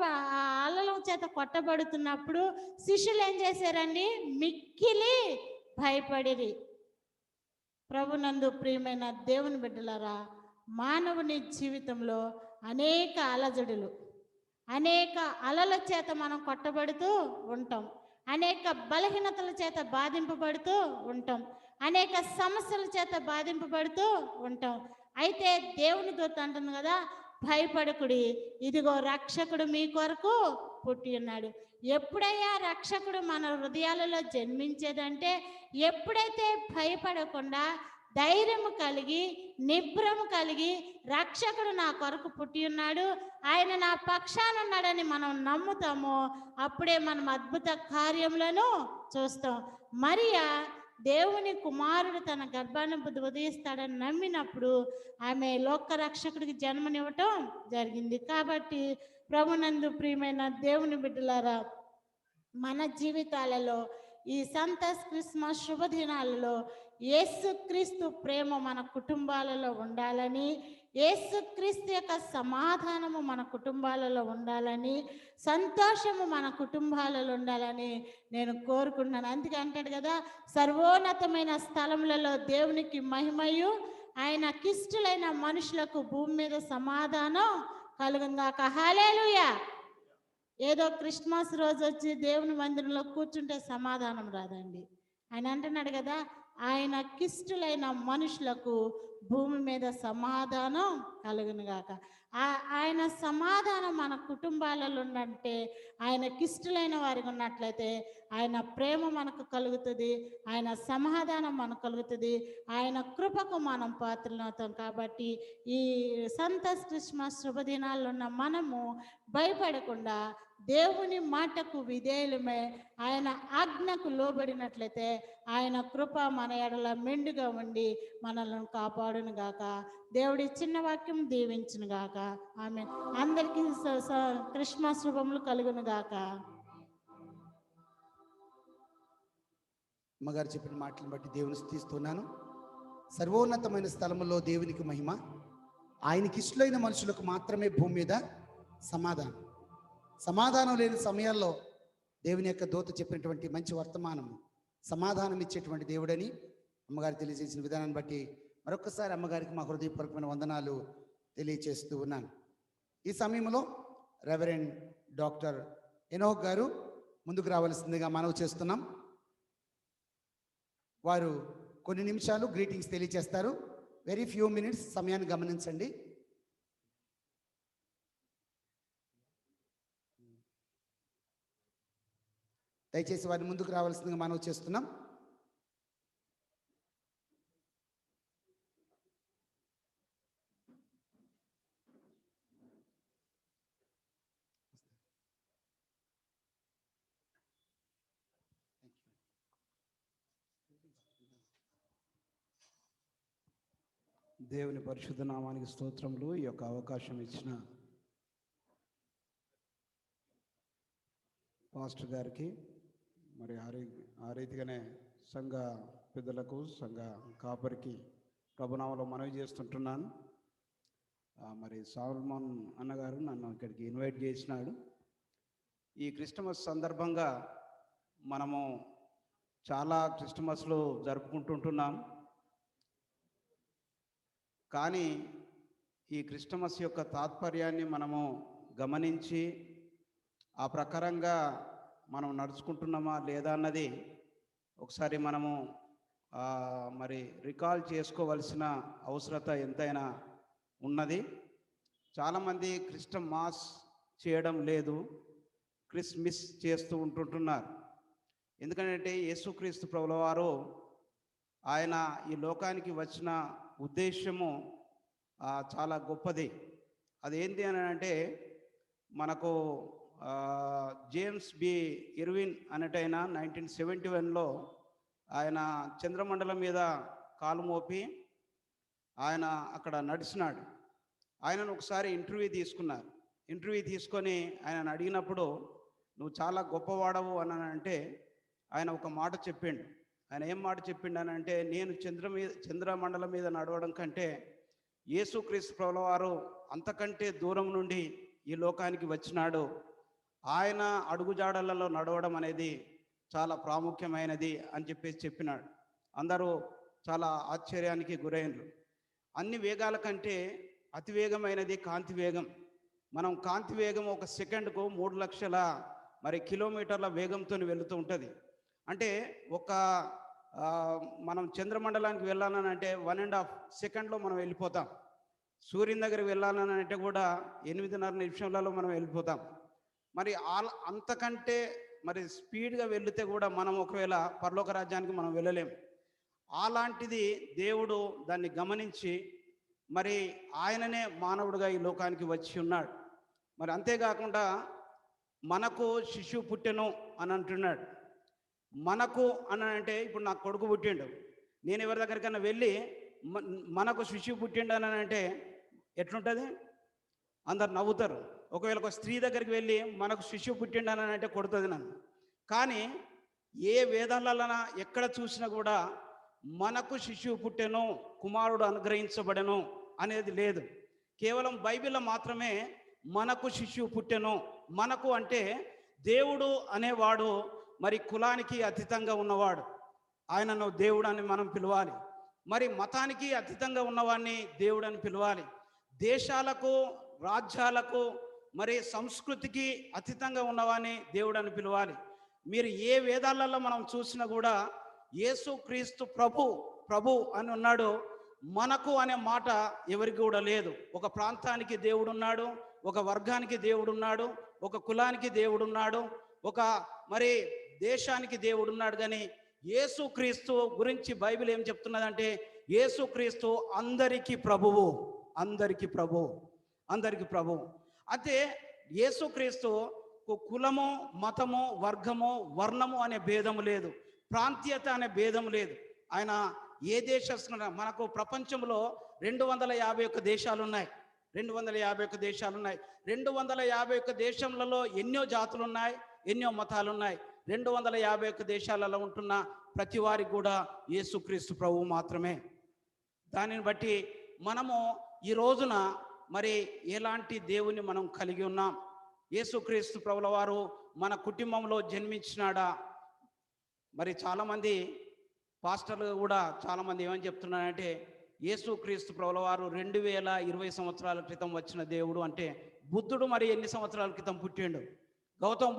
ఆ అలల చేత కొట్టబడుతున్నప్పుడు శిష్యులు ఏం చేశారండి? మిక్కిలి భయపడిరి. ప్రభునందు ప్రియమైన దేవుని బిడ్డలారా, మానవుని జీవితంలో అనేక అలజడులు, అనేక అలల చేత మనం కొట్టబడుతూ ఉంటాం, అనేక బలహీనతల చేత బాధింపబడుతూ ఉంటాం, అనేక సమస్యల చేత బాధింపబడుతూ ఉంటాం. అయితే దేవుని దూత అంటుంది కదా, భయపడకుడి, ఇదిగో రక్షకుడు మీ కొరకు పుట్టి ఉన్నాడు. ఎప్పుడయ్యా రక్షకుడు మన హృదయాలలో జన్మించేదంటే, ఎప్పుడైతే భయపడకుండా ధైర్యము కలిగి నిబ్రము కలిగి రక్షకుడు నా కొరకు పుట్టి ఉన్నాడు, ఆయన నా పక్షాన ఉన్నాడని మనం నమ్ముతామో అప్పుడే మనం అద్భుత కార్యములను చూస్తాం. మరియా దేవుని కుమారుడు తన గర్భాన్ని ఉదయిస్తాడని నమ్మినప్పుడు ఆమె లోక రక్షకుడికి జన్మనివ్వటం జరిగింది. కాబట్టి ప్రభునందు ప్రియమైన దేవుని బిడ్డలారా, మన జీవితాలలో ఈ సంతస్ క్రిస్మస్ శుభదినాలలో యేసుక్రీస్తు ప్రేమ మన కుటుంబాలలో ఉండాలని, యేసుక్రీస్తు యొక్క సమాధానము మన కుటుంబాలలో ఉండాలని, సంతోషము మన కుటుంబాలలో ఉండాలని నేను కోరుకుంటున్నాను. అందుకే అంటాడు కదా, సర్వోన్నతమైన స్థలములలో దేవునికి మహిమయు ఆయనకిష్టులైన మనుషులకు భూమి మీద సమాధానం కలుగుగాక. హల్లెలూయా. ఏదో క్రిస్మస్ రోజు వచ్చి దేవుని మందిరంలో కూర్చుంటే సమాధానం రాదండి. ఆయన అంటున్నాడు కదా, ఆయనకిష్టులైన మనుషులకు భూమి మీద సమాధానం కలుగునుగాక. ఆయన సమాధానం మన కుటుంబాలలో ఉన్నట్టే, ఆయనకిష్టులైన వారికి ఉన్నట్లయితే ఆయన ప్రేమ మనకు కలుగుతుంది, ఆయన సమాధానం మనకు కలుగుతుంది, ఆయన కృపకు మనం పాత్రలు అవుతాం. కాబట్టి ఈ సంతస్ క్రిస్మస్ శుభదినాల్లో ఉన్న మనము భయపడకుండా దేవుని మాటకు విధేయులమే ఆయన ఆజ్ఞకు లోబడినట్లయితే ఆయన కృప మన ఎడల మెండుగా ఉండి మనల్ని కాపాడును గాక. దేవుడి చిన్న వాక్యం దీవించును గాక. ఆమె అందరికీ క్రిస్మస్ శుభములు కలుగును గాక.
అమ్మగారు చెప్పిన మాటలను బట్టి దేవుని స్తుతిస్తున్నాను. సర్వోన్నతమైన స్థలములో దేవునికి మహిమ, ఆయనకి ఇష్టలైన మనుషులకు మాత్రమే భూమి మీద సమాధానం. సమాధానం లేని సమయాల్లో దేవుని యొక్క దూత చెప్పినటువంటి మంచి వర్తమానము సమాధానం ఇచ్చేటువంటి దేవుడని అమ్మగారు తెలియజేసిన విధానాన్ని బట్టి మరొకసారి అమ్మగారికి మా హృదయపూర్వకమైన వందనాలు తెలియజేస్తూ ఉన్నాను. ఈ సమయంలో రెవరెండ్ డాక్టర్ ఎనోక్ గారు ముందుకు రావాల్సిందిగా మనవి చేస్తున్నాం. వారు కొన్ని నిమిషాలు గ్రీటింగ్స్ తెలియజేస్తారు. వెరీ ఫ్యూ మినిట్స్ సమయాన్ని గమనించండి. దయచేసి వారిని ముందుకు రావాల్సిందిగా మనవి చేస్తున్నాం.
దేవుని పరిశుద్ధ నామానికి స్తోత్రములు. ఈ యొక్క అవకాశం ఇచ్చిన పాస్టర్ గారికి, మరి ఆ రీతిగానే సంఘ పెద్దలకు, సంఘ కాపరికి ప్రభునామలో మనవి చేస్తుంటున్నాను. మరి సాల్మన్ అన్నగారు నన్ను ఇక్కడికి ఇన్వైట్ చేసినాడు. ఈ క్రిస్టమస్ సందర్భంగా మనము చాలా క్రిస్మస్లు జరుపుకుంటుంటున్నాం. కానీ ఈ క్రిస్మస్ యొక్క తాత్పర్యాన్ని మనము గమనించి ఆ ప్రకారంగా మనం నడుచుకుంటున్నామా లేదా అన్నది ఒకసారి మనము మరి రికాల్ చేసుకోవలసిన అవసరత ఎంతైనా ఉన్నది. చాలామంది క్రిస్టమాస్ చేయడం లేదు, క్రిస్మస్ చేస్తూ ఉంటుంటున్నారు. ఎందుకంటే యేసుక్రీస్తు ప్రభుల వారు ఆయన ఈ లోకానికి వచ్చిన ఉద్దేశము చాలా గొప్పది. అదేంటి అని అంటే మనకు జేమ్స్ బి ఇర్విన్ అనేటైన 1971లో ఆయన చంద్రమండలం మీద కాలు మోపి ఆయన అక్కడ నడిచినాడు. ఆయనను ఒకసారి ఇంటర్వ్యూ తీసుకున్నారు. ఇంటర్వ్యూ తీసుకొని ఆయనను అడిగినప్పుడు నువ్వు చాలా గొప్పవాడవు అని అంటే ఆయన ఒక మాట చెప్పిండు. ఆయన ఏం మాట చెప్పిండు అని అంటే, నేను చంద్రమండలం మీద నడవడం కంటే యేసుక్రీస్తు ప్రభుల వారు అంతకంటే దూరం నుండి ఈ లోకానికి వచ్చినాడు. ఆయన అడుగుజాడలలో నడవడం అనేది చాలా ప్రాముఖ్యమైనది అని చెప్పినాడు. అందరూ చాలా ఆశ్చర్యానికి గురైనరు. అన్ని వేగాల కంటే అతివేగమైనది కాంతి వేగం. మనం కాంతి వేగం ఒక సెకండ్కు 3 లక్షల కిలోమీటర్ల వేగంతో వెళుతూ ఉంటుంది. అంటే మనం చంద్రమండలానికి వెళ్ళాలని అంటే 1.5 సెకండ్లో మనం వెళ్ళిపోతాం. సూర్యుని దగ్గరికి వెళ్ళాలని అంటే కూడా 8.5 నిమిషాలలో మనం వెళ్ళిపోతాం. మరి అంతకంటే స్పీడ్గా వెళితే కూడా మనం ఒకవేళ పరలోక రాజ్యానికి మనం వెళ్ళలేము. అలాంటిది దేవుడు దాన్ని గమనించి ఆయననే మానవుడిగా ఈ లోకానికి వచ్చి ఉన్నాడు. అంతేకాకుండా మనకు శిశువు పుట్టెను అని అంటున్నాడు. మనకు అని అంటే ఇప్పుడు నాకు కొడుకు పుట్టిండు, నేను ఎవరి దగ్గరికైనా వెళ్ళి మనకు శిశువు పుట్టిండు అని అంటే ఎట్లుంటుంది? అందరు నవ్వుతారు. ఒకవేళ ఒక స్త్రీ దగ్గరికి వెళ్ళి మనకు శిశువు పుట్టిండు అని అంటే కొడుతుంది నన్ను. కానీ ఏ వేదాలన ఎక్కడ చూసినా కూడా మనకు శిశువు పుట్టెను, కుమారుడు అనుగ్రహించబడెను అనేది లేదు. కేవలం బైబిల్లో మాత్రమే మనకు శిశువు పుట్టెను. మనకు అంటే దేవుడు అనేవాడు కులానికి అతీతంగా ఉన్నవాడు, ఆయనను దేవుడు అని మనం పిలవాలి. మతానికి అతీతంగా ఉన్నవాడిని దేవుడు అని పిలవాలి. దేశాలకు, రాజ్యాలకు, సంస్కృతికి అతీతంగా ఉన్నవాడిని దేవుడు అని పిలవాలి. మీరు ఏ వేదాలలో మనం చూసినా కూడా యేసుక్రీస్తు ప్రభు అని ఉన్నాడు. మనకు అనే మాట ఎవరికి కూడా లేదు. ఒక ప్రాంతానికి దేవుడు ఉన్నాడు, ఒక వర్గానికి దేవుడు ఉన్నాడు, ఒక కులానికి దేవుడు ఉన్నాడు, ఒక దేశానికి దేవుడు ఉన్నాడు. కానీ యేసుక్రీస్తు గురించి బైబిల్ ఏం చెప్తున్నదంటే యేసుక్రీస్తు అందరికీ ప్రభువు, అందరికీ ప్రభువు, అందరికీ ప్రభువు. అయితే యేసుక్రీస్తు కులము, మతము, వర్గము, వర్ణము అనే భేదము లేదు, ప్రాంతీయత అనే భేదం లేదు. ఆయన ఏ మనకు ప్రపంచంలో 251 దేశాలు ఉన్నాయి. 251 దేశాలు ఉన్నాయి. 251 దేశంలలో ఎన్నో జాతులు ఉన్నాయి, ఎన్నో మతాలు ఉన్నాయి. 251 దేశాలలో ఉంటున్న ప్రతి వారికి కూడా యేసుక్రీస్తు ప్రభువు మాత్రమే. దానిని బట్టి మనము ఈ రోజున ఎలాంటి దేవుని మనం కలిగి ఉన్నాం? యేసుక్రీస్తు ప్రభుల వారు మన కుటుంబంలో జన్మించినాడా? చాలామంది పాస్టర్లు కూడా చాలామంది ఏమని చెప్తున్నారంటే యేసుక్రీస్తు ప్రభుల వారు 2020 సంవత్సరాల క్రితం వచ్చిన దేవుడు అంటే బుద్ధుడు ఎన్ని సంవత్సరాల క్రితం పుట్టిండు? గౌతమ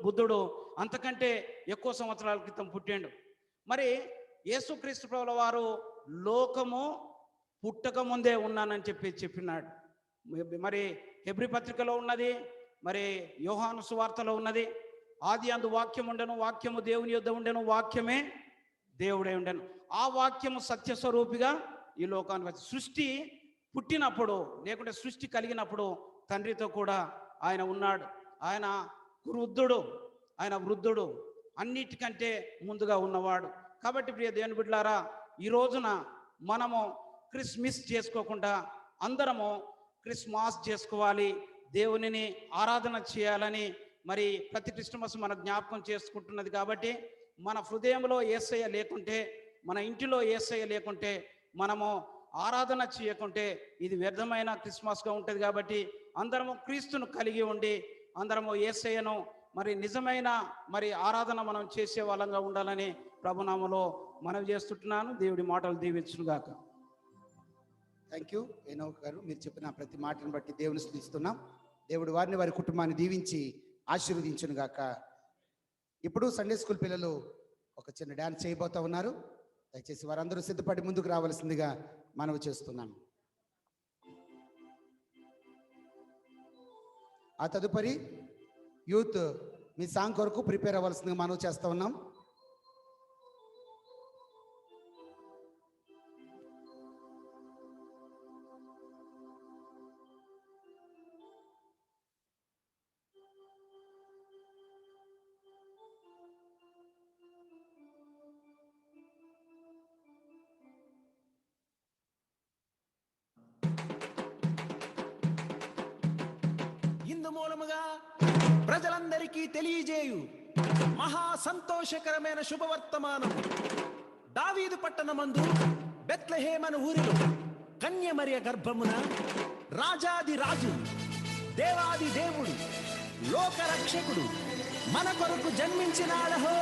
బుద్ధుడు అంతకంటే ఎక్కువ సంవత్సరాల క్రితం పుట్టిండు. యేసుక్రీస్తు ప్రభుల వారు లోకము పుట్టక ముందే ఉన్నానని చెప్పినాడు. హెబ్రీ పత్రికలో ఉన్నది, యోహాను సువార్తలో ఉన్నది. ఆది అందు వాక్యం ఉండెను, వాక్యము దేవుని యొద్ద ఉండెను, వాక్యమే దేవుడే ఉండెను. ఆ వాక్యము సత్యస్వరూపిగా ఈ లోకానికి వచ్చి సృష్టి పుట్టినప్పుడు లేకుంటే సృష్టి కలిగినప్పుడు తండ్రితో కూడా ఆయన ఉన్నాడు. ఆయన వృద్ధుడు, ఆయన వృద్ధుడు, అన్నిటికంటే ముందుగా ఉన్నవాడు. కాబట్టి ప్రియ దేవుని బిడ్డలారా, ఈ రోజున మనము క్రిస్మస్ చేసుకోకుండా అందరము క్రిస్మస్ చేసుకోవాలి, దేవునిని ఆరాధన చేయాలని ప్రతి క్రిస్మస్ మన జ్ఞాపకం చేసుకుంటున్నది. కాబట్టి మన హృదయంలో యేసయ్య లేకుంటే, మన ఇంటిలో యేసయ్య లేకుంటే, మనము ఆరాధన చేయకుంటే ఇది వ్యర్థమైన క్రిస్మస్గా ఉంటుంది. కాబట్టి అందరము క్రీస్తును కలిగి ఉండి అందరము యేసయ్యను మరి నిజమైన మరి ఆరాధన మనం చేసే వాళ్ళంగా ఉండాలని ప్రభునామలో మనవి చేస్తుంటున్నాను. దేవుడి మాటలు దీవించునుగాక.
థ్యాంక్ యూ ఏనోక్ గారు, మీరు చెప్పిన ప్రతి మాటను బట్టి దేవుని స్తుతిస్తున్నాం. దేవుడు వారిని వారి కుటుంబాన్ని దీవించి ఆశీర్వదించును గాక. ఇప్పుడు సండే స్కూల్ పిల్లలు ఒక చిన్న డ్యాన్స్ చేయబోతా ఉన్నారు. దయచేసి వారందరూ సిద్ధపడి ముందుకు రావాల్సిందిగా మనవి చేస్తున్నాం. ఆ తదుపరి యూత్ మీ సాంగ్ కొరకు ప్రిపేర్ అవ్వాల్సిందిగా మనవి చేస్తూ ఉన్నాం.
ఇందు మూలముగా ప్రజలందరికీ తెలియజేయు మహా సంతోషకరమైన శుభవర్తమానం. దావీదు పట్టణమందు బెత్లెహేమను ఊరిలో కన్యమరియ గర్భమున రాజాది రాజు దేవాది దేవుడు లోకరక్షకుడు మన కొరకు జన్మించినాడహో.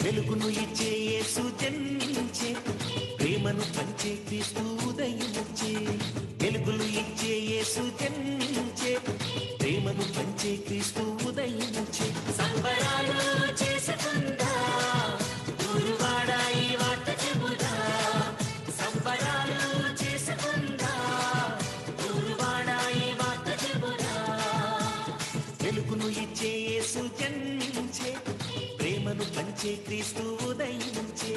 వెలుగును ఇచ్చే యేసు జన్మించే, ప్రేమను పంచే క్రీస్తు ఉదయించే. వెలుగులు ఇచ్చే యేసు జన్మించే, ప్రేమను పంచే క్రీస్తు ఉదయించే. సంబరాలు చేసుకుందా గురువాడ ఈ వార్త చెబుదా. సంబరాలు చేసుకుందా గురువాడ ఈ వార్త చెబుదా. వెలుగును ఇచ్చే యేసు జన్మించే, ప్రేమను పంచే క్రీస్తు ఉదయించే.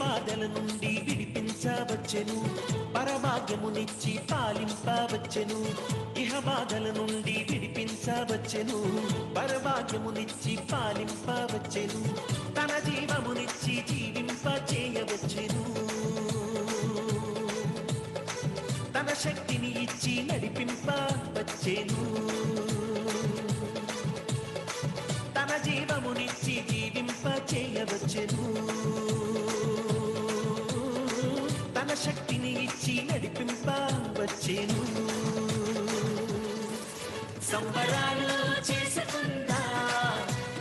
బాధల నుండి విడిపించవచ్చెను, పరభాగ్యమునిచ్చి పాలింపవచ్చెను. ఇహ బాధల నుండి విడిపించవచ్చెను, పరభాగ్యమునిచ్చి పాలింపవచ్చెను. తన జీవమునిచ్చి జీవింప చేయవచ్చెను. తన శక్తిని ఇచ్చి నడిపింపవచ్చెను. తన జీవమునిచ్చి జీవింప చేయవచ్చెను. తన శక్తిని ఇచ్చి నడిపింపవచ్చెను. సంబరాలు చేసుకుందా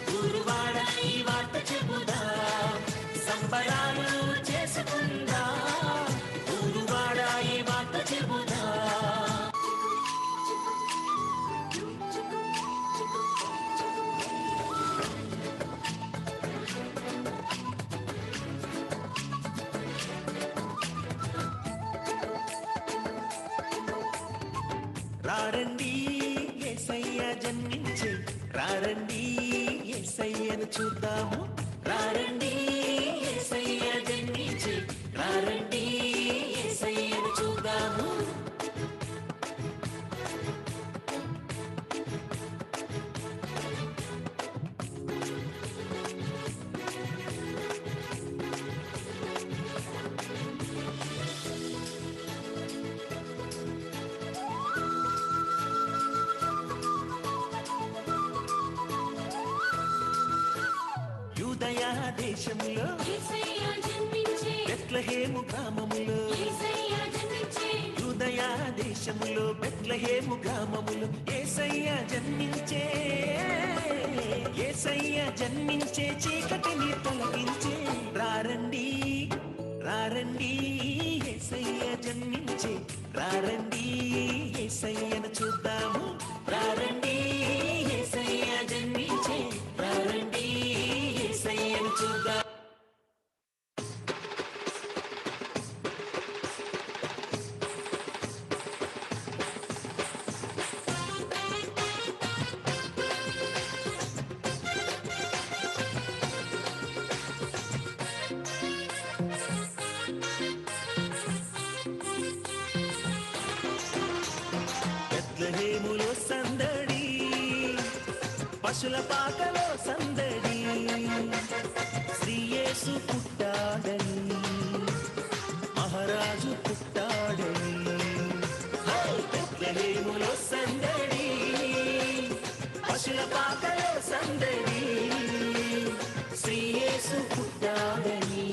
గురువాడ ఈ వార్త చెబుదా. సంబరాలు చేసుకుందా గురువాడ ఈ వార్త చెబుదా. రారండి యేసయ్య జన్మించే, రారండి యేసయ్యను చూద్దాము. రారండి యేసయ్య జన్మించే, రారండి యేసయ్యను చూద్దాము. యూదయ దేశములో బెత్లెహేము గ్రామములో, యూదయ దేశములో బెత్లెహేము గ్రామములో యేసయ్య జన్మించే. యేసయ్య జన్మించే, చీకటిని తొలగించే. రారండి రారండి యేసయ్య జన్మించే, రారండి యేసయ్యను చూద్దాం. పశుల పాకలో సందడి శ్రీయేసు పుట్టాడని మహారాజు పుట్టాడని బెత్లెహేములో సందడి పశుల పాకలో సందడి శ్రీయేసు పుట్టాడని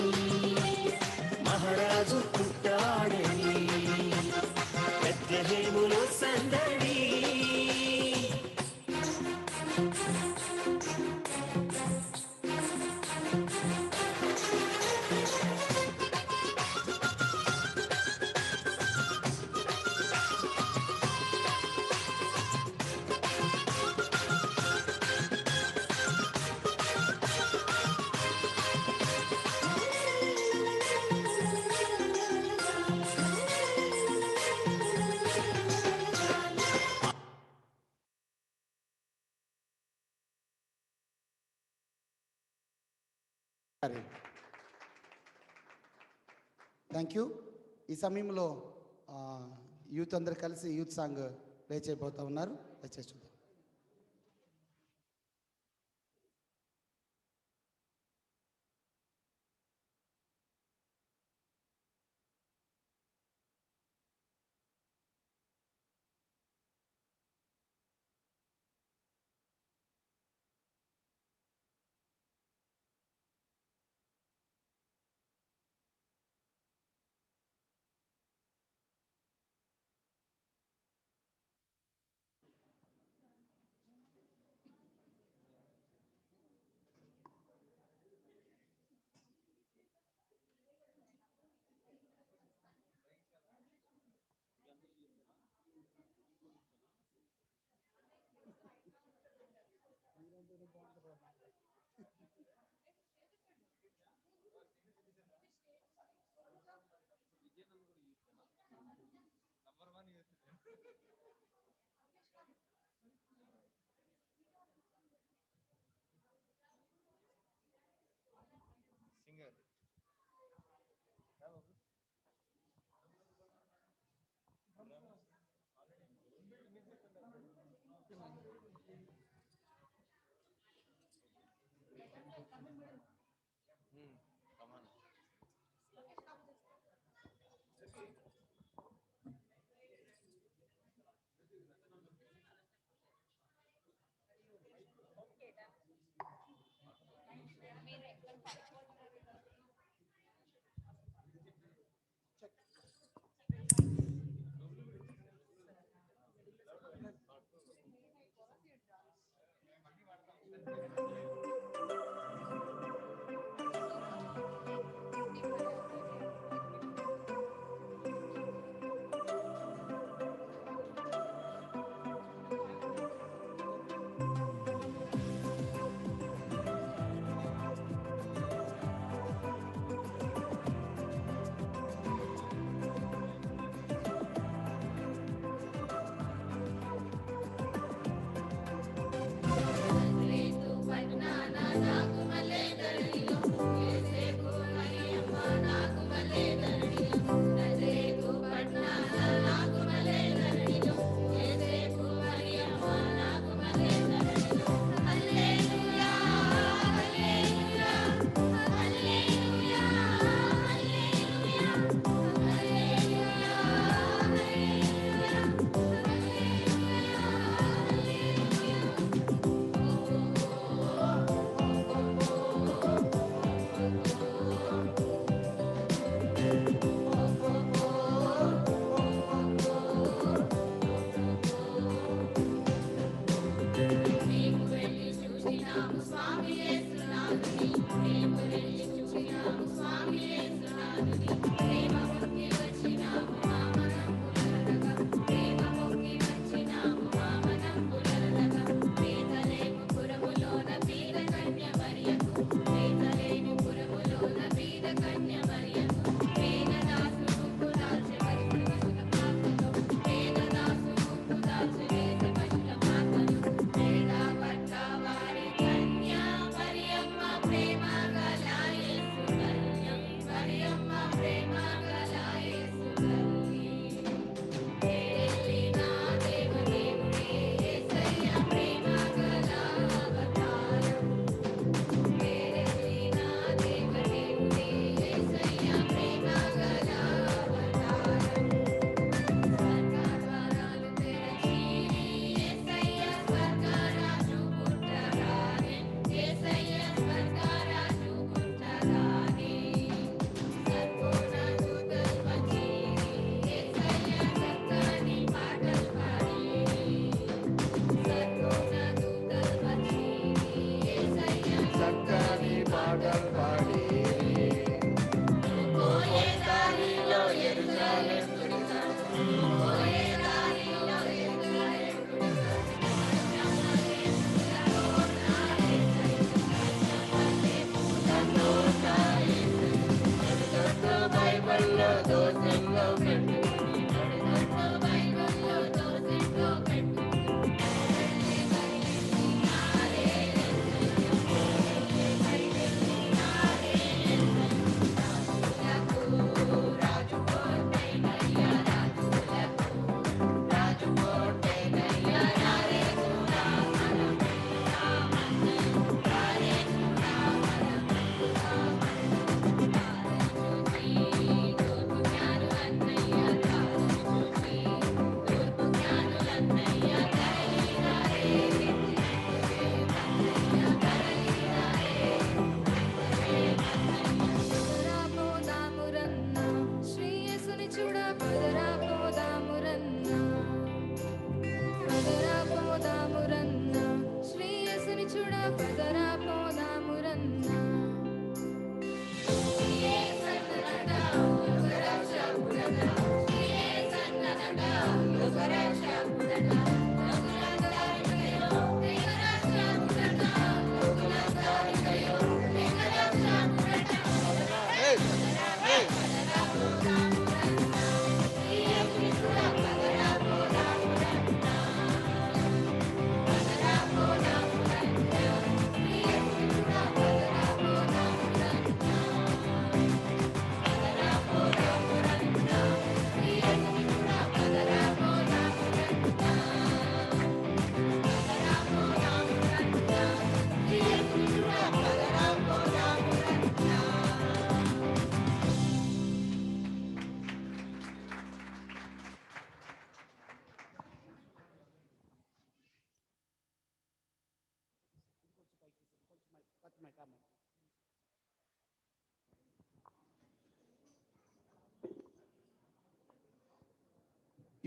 మహారాజు పుట్టాడని బెత్లెహేములో సందడి
థ్యాంక్ యూ. ఈ సమయంలో యూత్ అందరు కలిసి యూత్ సాంగ్ ప్లే చేయబోతా ఉన్నారు. దయచేసి చూద్దాం.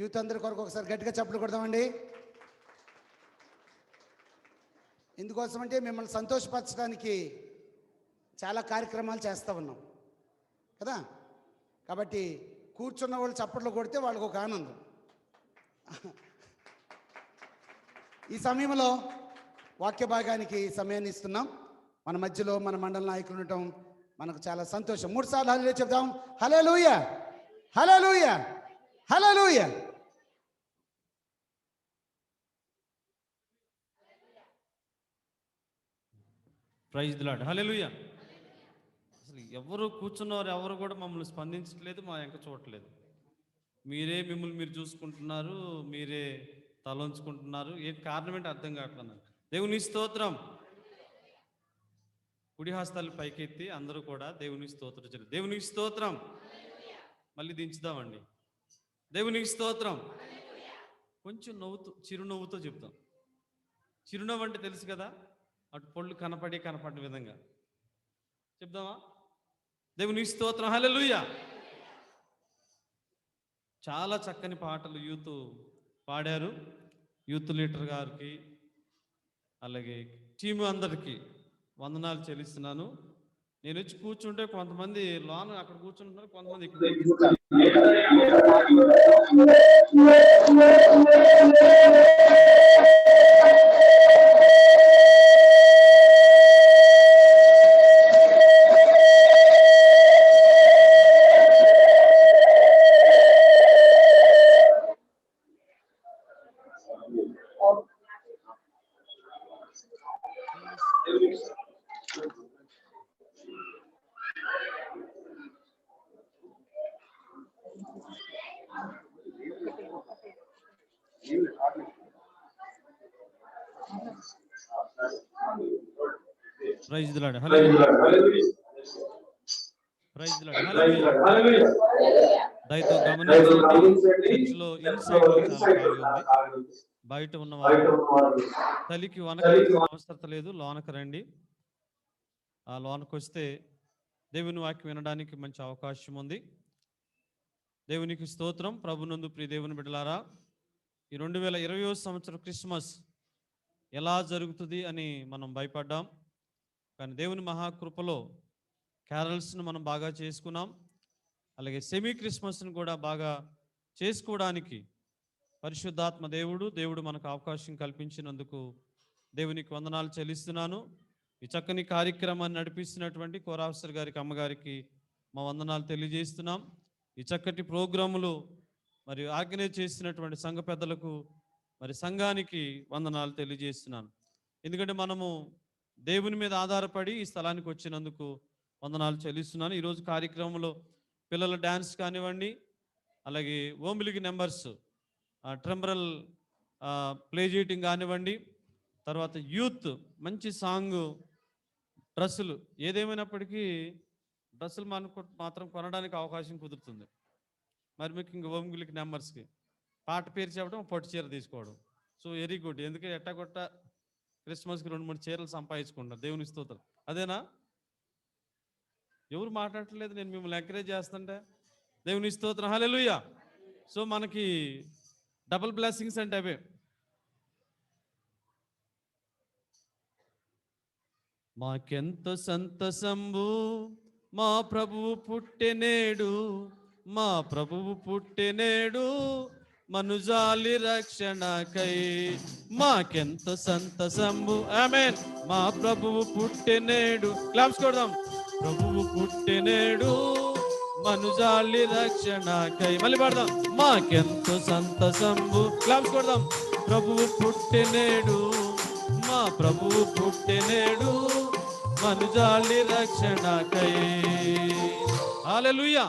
యూత్ అందరి కొరకు ఒకసారి గట్టిగా చప్పులు కొడదామండి. ఎందుకోసమంటే మిమ్మల్ని సంతోషపరచడానికి చాలా కార్యక్రమాలు చేస్తూ ఉన్నాం కదా. కాబట్టి కూర్చున్న వాళ్ళు చప్పట్లు కొడితే వాళ్ళకు ఒక ఆనందం. ఈ సమయంలో వాక్య భాగానికి సమయాన్ని ఇస్తున్నాం. మన మధ్యలో మన మండల నాయకులు ఉండటం మనకు చాలా సంతోషం. 3 సార్లు హల్లెలూయా చెప్దాం. Hallelujah, hallelujah, hallelujah.
Praise the lord. Hallelujah. అసలు ఎవరు కూర్చున్నారు, ఎవరు కూడా మమ్మల్ని స్పందించట్లేదు, మా వెంక చూడట్లేదు. మీరే మిమ్మల్ని మీరు చూసుకుంటున్నారు, మీరే తలంచుకుంటున్నారు. ఏంటి కారణం ఏంటి అర్థం కావట్లేదు. దేవుని స్తోత్రం. కుడి హస్తాలు పైకెత్తి అందరూ కూడా దేవుని స్తోత్రం చేయాలి. దేవుని స్తోత్రం. మళ్ళీ దించుదామండి. దేవుని స్తోత్రం. కొంచెం నవ్వుతూ, చిరునవ్వుతో చెప్తాం. చిరునవ్వు అంటే తెలుసు కదా, అటు పళ్ళు కనపడిన విధంగా చెప్దామా? దేవుని స్తోత్రం. హల్లెలూయా. చాలా చక్కని పాటలు యూత్ పాడారు. యూత్ లీడర్ గారికి అలాగే టీము అందరికీ వందనాలు చెల్లిస్తున్నాను. నేను వచ్చి కూర్చుంటే కొంతమంది లోన అక్కడ కూర్చుంటున్నారు, కొంతమంది ఇక్కడ praise the lord. Hallelujah. Praise the lord. Hallelujah. దయతో గమనించండి, చర్చిలో ఇన్సైడ్ చాలా ఖాళీ ఉంది. బయట ఉన్నవారు తలికి వనకాల్సిన అవసరం లేదు, లోనకు రండి. ఆ లోనకు వస్తే దేవుని వాక్యం వినడానికి మంచి అవకాశం ఉంది. దేవునికి స్తోత్రం. ప్రభునందు ప్రియ దేవుని బిడ్డలారా, ఈ 2020వ సంవత్సరం క్రిస్మస్ ఎలా జరుగుతుంది అని మనం భయపడ్డాం. కానీ దేవుని మహాకృపలో క్యారల్స్ను మనం బాగా చేసుకున్నాం. అలాగే సెమీ క్రిస్మస్ను కూడా బాగా చేసుకోవడానికి పరిశుద్ధాత్మ దేవుడు మనకు అవకాశం కల్పించినందుకు దేవునికి వందనాలు చెల్లిస్తున్నాను. ఈ చక్కని కార్యక్రమాన్ని నడిపిస్తున్నటువంటి కోరాఫ్సర్ గారికి, అమ్మగారికి మా వందనాలు తెలియజేస్తున్నాం. ఈ చక్కటి ప్రోగ్రాములు మరి ఆర్గనైజ్ చేసినటువంటి సంఘ పెద్దలకు, మరి సంఘానికి వందనాలు తెలియజేస్తున్నాను. ఎందుకంటే మనము దేవుని మీద ఆధారపడి ఈ స్థలానికి వచ్చినందుకు వందనాలు చెల్లిస్తున్నాను. ఈరోజు కార్యక్రమంలో పిల్లల డ్యాన్స్ కానివ్వండి, అలాగే ఓంబిలిగి నెంబర్స్ ట్రంబరల్ ప్లే చేయటం కానివ్వండి, తర్వాత యూత్ మంచి సాంగ్, డ్రెస్సులు, ఏదేమైనప్పటికీ డ్రెస్సులు మాత్రం కొనడానికి అవకాశం కుదురుతుంది. మరి మీకు ఇంక ఓంబిలిగి నెంబర్స్కి పాట పేరు చెప్పడం, పొట్టి చీర తీసుకోవడం. So very good. ఎందుకంటే ఎట్టగొట్ట క్రిస్మస్కి 2-3 చీరలు సంపాదించుకుంటారు. దేవుని స్తోత్రం. అదేనా? ఎవరు మాట్లాడట్లేదు, నేను మిమ్మల్ని ఎంకరేజ్ చేస్తుంటే. దేవుని స్తోత్రం. హల్లెలూయా. సో మనకి డబుల్ బ్లెస్సింగ్స్ అంటే అవే. మాకెంత సంతసంబు మా ప్రభువు పుట్టెనేడు, మా ప్రభువు పుట్టెనేడు, మనుజాలి రక్షణకై మాకెంత సంతసంబు. ఆమేన్. మా ప్రభువు పుట్టెనేడు. క్లాప్స్ కొడదాం. ప్రభువు పుట్టెనేడు మనుజాలి రక్షణకై. మళ్ళీ పాడదాం. మాకెంత సంతసంబు. క్లాప్స్ కొడదాం. ప్రభువు పుట్టెనేడు, మా ప్రభువు పుట్టెనేడు మనుజాలి రక్షణకై. హల్లెలూయా.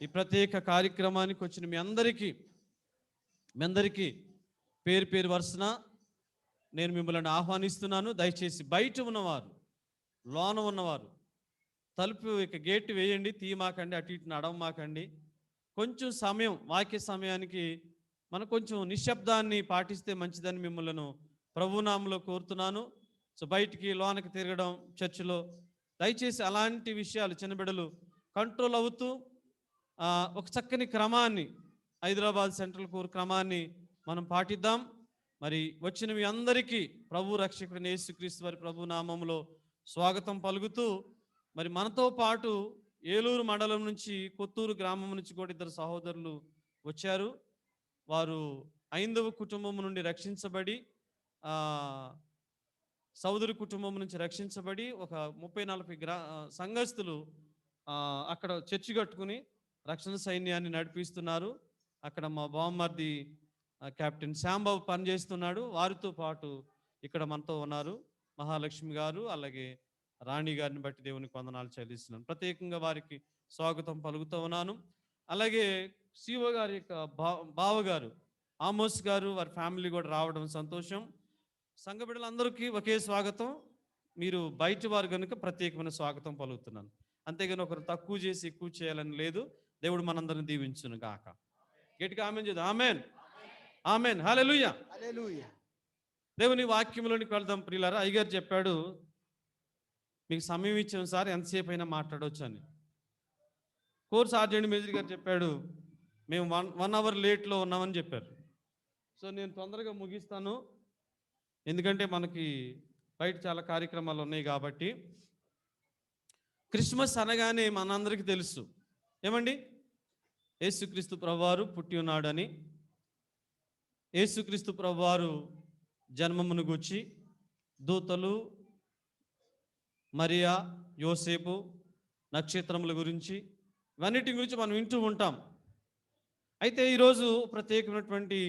ఈ ప్రత్యేక కార్యక్రమానికి వచ్చిన మీ అందరికీ పేరు పేరు వరుసన నేను మిమ్మల్ని ఆహ్వానిస్తున్నాను. దయచేసి బయట ఉన్నవారు, లోన ఉన్నవారు తలుపు ఇక గేట్ వేయండి, తీయమాకండి, అటు ఇటు నడవమాకండి. కొంచెం సమయం, వాక్య సమయానికి మనం కొంచెం నిశ్శబ్దాన్ని పాటిస్తే మంచిదని మిమ్మల్ని ప్రభునామంలో కోరుతున్నాను. సో బయటికి లోనకి తిరగడం చర్చిలో దయచేసి అలాంటి విషయాలు చిన్న బిడ్డలు కంట్రోల్ అవుతూ ఒక చక్కని క్రమాన్ని, హైదరాబాద్ సెంట్రల్ కోర్ క్రమాన్ని మనం పాటిద్దాం. మరి వచ్చిన మీ అందరికీ ప్రభు రక్షకుడిని యేసుక్రీస్తు వారి ప్రభు నామంలో స్వాగతం పలుకుతూ, మరి మనతో పాటు ఏలూరు మండలం నుంచి, కొత్తూరు గ్రామం నుంచి కూడా ఇద్దరు సహోదరులు వచ్చారు. వారు ఐందవ కుటుంబం నుండి రక్షించబడి, సోదరి కుటుంబం నుంచి రక్షించబడి ఒక 30-40 సంఘస్థులు అక్కడ చర్చి కట్టుకుని రక్షణ సైన్యాన్ని నడిపిస్తున్నారు. అక్కడ మా బామ్మర్ది కెప్టెన్ శ్యాంబాబు పనిచేస్తున్నాడు. వారితో పాటు ఇక్కడ మనతో ఉన్నారు మహాలక్ష్మి గారు, అలాగే రాణి గారిని బట్టి దేవునికి వందనాలు చెల్లిస్తున్నాను. ప్రత్యేకంగా వారికి స్వాగతం పలుకుతూ ఉన్నాను. అలాగే సిఓ గారి యొక్క బావగారు ఆమోస్ గారు, వారి ఫ్యామిలీ కూడా రావడం సంతోషం. సంఘ బిడ్డలందరికీ ఒకే స్వాగతం. మీరు బయట వారు కనుక ప్రత్యేకమైన స్వాగతం పలుకుతున్నాను. అంతేగాని ఒకరు తక్కువ చేసి ఎక్కువ చేయాలని లేదు. దేవుడు మనందరిని దీవించును గాక. గట్టిగా ఆమేన్ చేద్దాం. ఆమేన్, ఆమేన్, హల్లెలూయా. దేవుని వాక్యంలోనికి వెళ్దాం ప్రియులారా. అయ్యగారు చెప్పాడు, మీకు సమయం ఇచ్చాను సార్, ఎంతసేపు అయినా మాట్లాడవచ్చు అని. కోర్ సార్జెంట్ మేజర్ గారు చెప్పాడు, మేము 1 అవర్ లేట్లో ఉన్నామని చెప్పారు. సో నేను తొందరగా ముగిస్తాను, ఎందుకంటే మనకి బయట చాలా కార్యక్రమాలు ఉన్నాయి కాబట్టి. క్రిస్మస్ అనగానే మనందరికీ తెలుసు ఏమండి, యేసుక్రీస్తు ప్రభువారు పుట్టి ఉన్నాడని. యేసుక్రీస్తు ప్రభువారు జన్మమును గూర్చి దూతలు, మరియా, యోసేపు, నక్షత్రముల గురించి, ఇవన్నిటి గురించి మనం వింటూ ఉంటాం. అయితే ఈరోజు ప్రత్యేకమైనటువంటి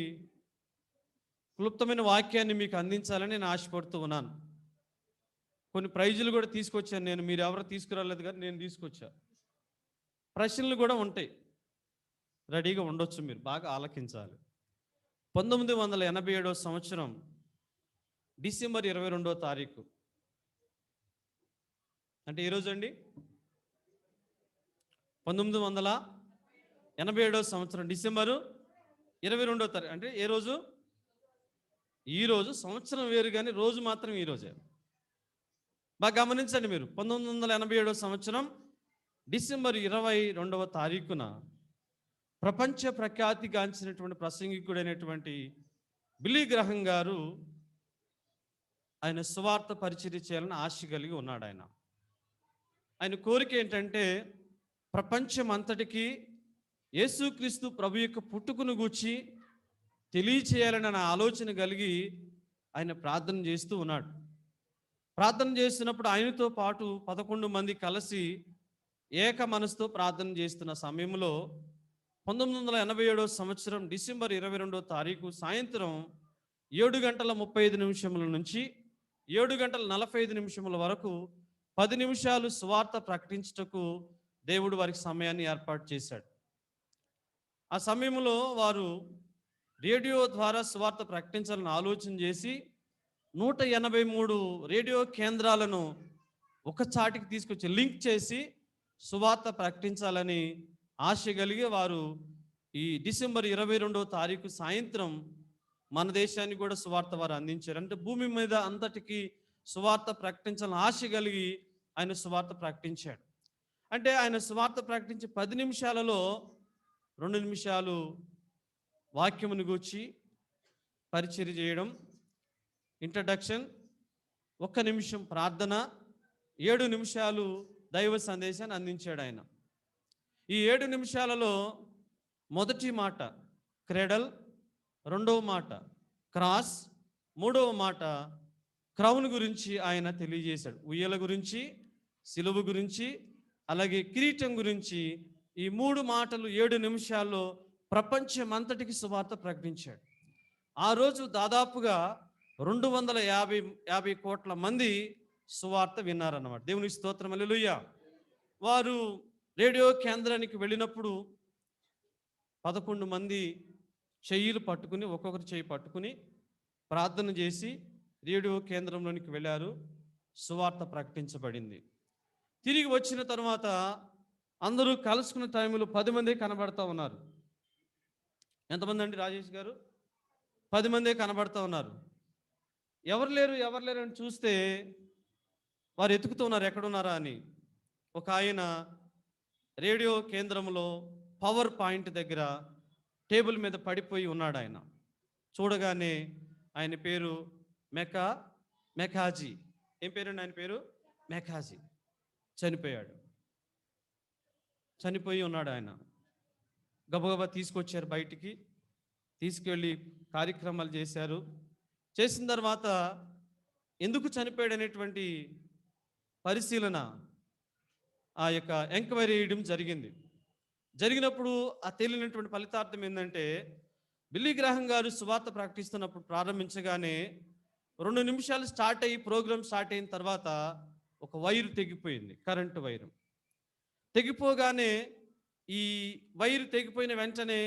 క్లుప్తమైన వాక్యాన్ని మీకు అందించాలని నేను ఆశపడుతూ ఉన్నాను. కొన్ని ప్రైజులు కూడా తీసుకొచ్చాను నేను, మీరు ఎవరు తీసుకురాలేదు కానీ నేను తీసుకొచ్చా. ప్రశ్నలు కూడా ఉంటాయి, రెడీగా ఉండొచ్చు, మీరు బాగా ఆలకించాలి. 1987 సంవత్సరం డిసెంబర్ 22వ తారీఖు, అంటే ఈరోజు అండి 1987 సంవత్సరం డిసెంబరు 22వ తారీఖు. అంటే ఏ రోజు? ఈరోజు. సంవత్సరం వేరు కానీ రోజు మాత్రం ఈరోజే. బాగా గమనించండి మీరు. 1987 సంవత్సరం డిసెంబర్ 22వ తారీఖున ప్రపంచ ప్రఖ్యాతిగాంచినటువంటి ప్రసంగికుడైనటువంటి బిల్లీ గ్రహం గారు ఆయన సువార్త పరిచర్య చేయాలని ఆశ కలిగి ఉన్నాడు. ఆయన కోరిక ఏంటంటే ప్రపంచం అంతటికి యేసుక్రీస్తు ప్రభు యొక్క పుట్టుకను గూర్చి తెలియచేయాలని ఆలోచన కలిగి ఆయన ప్రార్థన చేస్తూ ఉన్నాడు. ప్రార్థన చేస్తున్నప్పుడు ఆయనతో పాటు 11 మంది కలిసి ఏక మనసుతో ప్రార్థన చేస్తున్న సమయంలో 1987 సంవత్సరం డిసెంబర్ 22వ తారీఖు సాయంత్రం 7:35 నుంచి 7:45 వరకు 10 నిమిషాలు సువార్త ప్రకటించుటకు దేవుడు వారికి సమయాన్ని ఏర్పాటు చేశాడు. ఆ సమయంలో వారు రేడియో ద్వారా సువార్త ప్రకటించాలని ఆలోచన చేసి 183 రేడియో కేంద్రాలను ఒక చాటికి తీసుకొచ్చి లింక్ చేసి సువార్త ప్రకటించాలని ఆశ కలిగి వారు ఈ డిసెంబర్ 22వ తారీఖు సాయంత్రం మన దేశానికి కూడా సువార్త వారు అందించారు. అంటే భూమి మీద అంతటికి సువార్త ప్రకటించాలని ఆశ కలిగి ఆయన సువార్త ప్రకటించాడు. అంటే ఆయన సువార్త ప్రకటించి 10 నిమిషాలలో 2 నిమిషాలు వాక్యమును గూర్చి పరిచర్య చేయడం, ఇంట్రడక్షన్, 1 నిమిషం ప్రార్థన, 7 నిమిషాలు దైవ సందేశాన్ని అందించాడు ఆయన. ఈ 7 నిమిషాలలో మొదటి మాట క్రెడల్, రెండవ మాట క్రాస్, మూడవ మాట క్రౌన్ గురించి ఆయన తెలియజేశాడు. ఉయ్యల గురించి, సిలువ గురించి, అలాగే కిరీటం గురించి ఈ 3 మాటలు 7 నిమిషాల్లో ప్రపంచమంతటికి సువార్త ప్రకటించాడు. ఆ రోజు దాదాపుగా 250 కోట్ల మంది సువార్త విన్నారన్నమాట. దేవునికి స్తోత్రం, హల్లెలూయా. వారు రేడియో కేంద్రానికి వెళ్ళినప్పుడు 11 మంది చెయ్యిలు పట్టుకుని, ఒక్కొక్కరు చెయ్యి పట్టుకుని ప్రార్థన చేసి రేడియో కేంద్రంలోనికి వెళ్ళారు. సువార్త ప్రకటించబడింది. తిరిగి వచ్చిన తర్వాత అందరూ కలుసుకున్న టైంలో 10 మంది కనబడతా ఉన్నారు. ఎంతమంది అండి రాజేష్ గారు? 10 మందే కనబడతా ఉన్నారు. ఎవరు లేరు అని చూస్తే వారు ఎతుకుతూ ఉన్నారు ఎక్కడున్నారా అని. ఒక ఆయన రేడియో కేంద్రంలో పవర్ పాయింట్ దగ్గర టేబుల్ మీద పడిపోయి ఉన్నాడు. ఆయన చూడగానే ఆయన పేరు మెకాజీ. ఏం పేరండి ఆయన పేరు? మెకాజీ. చనిపోయి ఉన్నాడు ఆయన. గబగబా తీసుకొచ్చారు, బయటికి తీసుకెళ్ళి కార్యక్రమాలు చేశారు. చేసిన తర్వాత ఎందుకు చనిపోయాడు అనేటువంటి పరిశీలన, ఆ యొక్క ఎంక్వైరీ చేయడం జరిగింది. జరిగినప్పుడు ఆ తేలినటువంటి ఫలితార్థం ఏంటంటే, బిల్లీ గ్రాహం గారు సువార్త ప్రకటిస్తున్నప్పుడు ప్రారంభించగానే 2 నిమిషాలు స్టార్ట్ అయ్యి ప్రోగ్రామ్ స్టార్ట్ అయిన తర్వాత ఒక వైరు తెగిపోయింది, కరెంటు వైరు. తెగిపోగానే ఈ వైరు తెగిపోయిన వెంటనే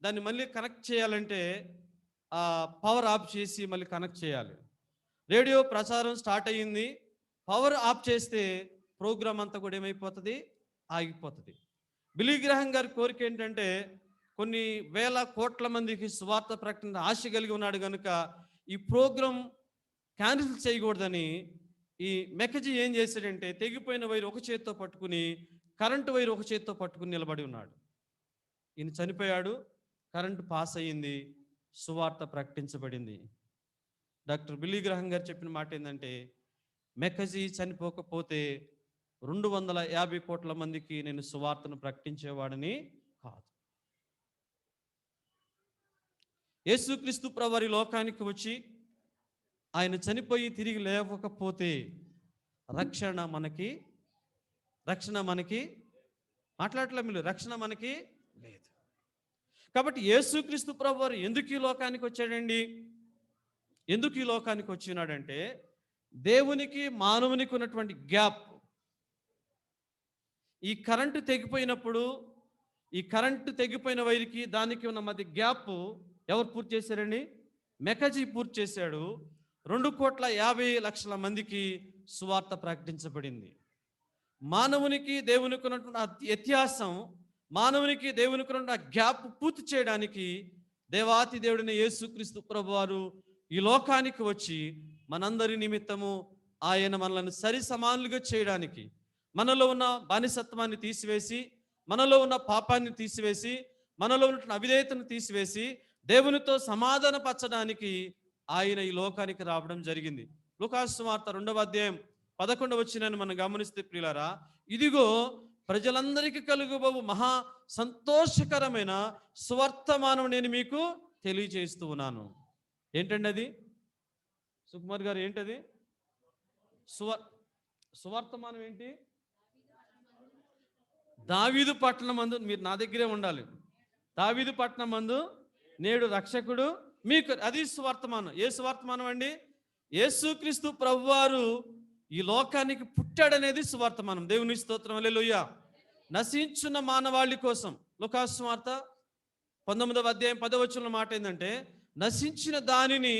దాన్ని మళ్ళీ కనెక్ట్ చేయాలంటే ఆ పవర్ ఆఫ్ చేసి మళ్ళీ కనెక్ట్ చేయాలి. రేడియో ప్రచారం స్టార్ట్ అయ్యింది. పవర్ ఆఫ్ చేస్తే ప్రోగ్రామ్ అంతా కూడా ఏమైపోతుంది? ఆగిపోతుంది. బిల్లీ గ్రాహం గారి కోరిక ఏంటంటే, కొన్ని వేల కోట్ల మందికి సువార్త ప్రకటన ఆశ కలిగి ఉన్నాడు కనుక ఈ ప్రోగ్రాం క్యాన్సిల్ చేయకూడదని ఈ మెకజీ ఏం చేశాడంటే, తెగిపోయిన వైరు ఒక చేత్తో పట్టుకుని, కరెంటు వైరు ఒక చేత్తో పట్టుకుని నిలబడి ఉన్నాడు. ఈయన చనిపోయాడు, కరెంటు పాస్ అయ్యింది, సువార్త ప్రకటించబడింది. డాక్టర్ బిల్లీ గ్రాహం గారు చెప్పిన మాట ఏంటంటే, మెకజీ చనిపోకపోతే 250 కోట్ల మందికి నేను సువార్తను ప్రకటించేవాడని కాదు. యేసుక్రీస్తు ప్రభువారి లోకానికి వచ్చి ఆయన చనిపోయి తిరిగి లేవకపోతే రక్షణ మనకి మాట్లాడలే మీరు, రక్షణ మనకి లేదు. కాబట్టి యేసుక్రీస్తు ప్రభువారు ఎందుకు ఈ లోకానికి వచ్చాడండి? ఎందుకు ఈ లోకానికి వచ్చినాడంటే, దేవునికి మానవునికి ఉన్నటువంటి గ్యాప్, ఈ కరెంటు తెగిపోయినప్పుడు ఈ కరెంటు తెగిపోయిన వైరికి దానికి ఉన్న మధ్య గ్యాప్ ఎవరు పూర్తి చేశారండి? మెకజీ పూర్తి చేశాడు. 2,50,00,000 మందికి సువార్త ప్రకటించబడింది. మానవునికి దేవునికి ఉన్నటువంటి వ్యత్యాసం, మానవునికి దేవునికి ఉన్న గ్యాప్ పూర్తి చేయడానికి దేవాతి దేవుడిని యేసుక్రీస్తు ప్రభువారు ఈ లోకానికి వచ్చి మనందరి నిమిత్తము ఆయన మనలను సరి సమానులుగా చేయడానికి, మనలో ఉన్న బానిసత్వాన్ని తీసివేసి, మనలో ఉన్న పాపాన్ని తీసివేసి, మనలో ఉన్న అవిధేయతను తీసివేసి దేవునితో సమాధాన పరచడానికి ఆయన ఈ లోకానికి రావడం జరిగింది. లూకాసు సువార్త 2వ అధ్యాయం 11వ వచనాన్ని మనం గమనిస్తే ప్రియులారా, ఇదిగో ప్రజలందరికీ కలుగుబోవు మహా సంతోషకరమైన సువర్తమానం నేను మీకు తెలియజేస్తూ ఉన్నాను. ఏంటండి అది? సుకుమార్ గారు, ఏంటది? సువర్తమానం ఏంటి? దావీదు పట్టణం మందు, మీరు నా దగ్గరే ఉండాలి, దావీదు పట్టణం మందు నేడు రక్షకుడు మీకు, అది సువర్తమానం. ఏ సువర్తమానం అండి? యేసుక్రీస్తు ప్రభువారు ఈ లోకానికి పుట్టాడనేది సువర్తమానం. దేవుని స్తోత్రం, హల్లెలూయా. నశించున్న మానవాళి కోసం లూకాసు సువార్త 19వ అధ్యాయం 10వ వచనంలో మాట ఏంటంటే, నశించిన దానిని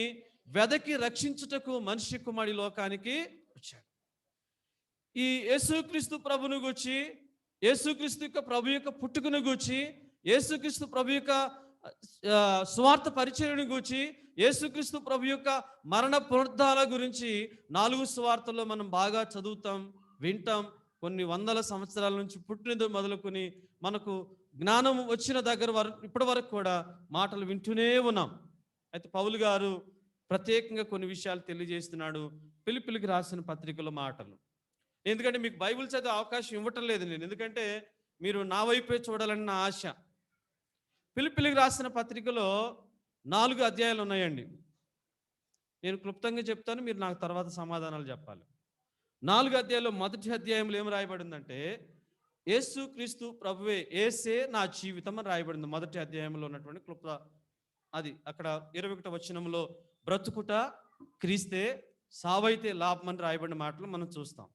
వెదకి రక్షించుటకు మనిషి కుమారుడు లోకానికి వచ్చాడు. ఈ యేసుక్రీస్తు ప్రభును గూర్చి, యేసుక్రీస్తు యొక్క ప్రభు యొక్క పుట్టుకను గూర్చి, యేసుక్రీస్తు ప్రభు యొక్క స్వార్థ పరిచర్యను గూర్చి, యేసుక్రీస్తు ప్రభు యొక్క మరణ పునరుద్ధాల గురించి 4 సువార్తల్లో మనం బాగా చదువుతాం, వింటాం. కొన్ని వందల సంవత్సరాల నుంచి పుట్టినది మొదలుకొని మనకు జ్ఞానం వచ్చిన దగ్గర వరకు ఇప్పటి వరకు కూడా మాటలు వింటూనే ఉన్నాం. అయితే పౌలు గారు ప్రత్యేకంగా కొన్ని విషయాలు తెలియజేస్తున్నాడు ఫిలిప్పీలకు రాసిన పత్రికల మాటలు. ఎందుకంటే మీకు బైబిల్ చదివే అవకాశం ఇవ్వటం లేదు నేను, ఎందుకంటే మీరు నా వైపే చూడాలని నా ఆశ. ఫిలిప్పీలకు రాసిన పత్రికలో 4 అధ్యాయాలు ఉన్నాయండి. నేను క్లుప్తంగా చెప్తాను, మీరు నాకు తర్వాత సమాధానాలు చెప్పాలి. 4 అధ్యాయాల్లో మొదటి అధ్యాయంలో ఏం రాయబడిందంటే యేసు క్రీస్తు ప్రభువే, ఏసే నా జీవితం అని రాయబడింది. మొదటి అధ్యాయంలో ఉన్నటువంటి క్లుప్త అది అక్కడ 21వ వచనంలో బ్రతుకుట క్రీస్తే, సావైతే లాభం అని రాయబడిన మాటలు మనం చూస్తాం.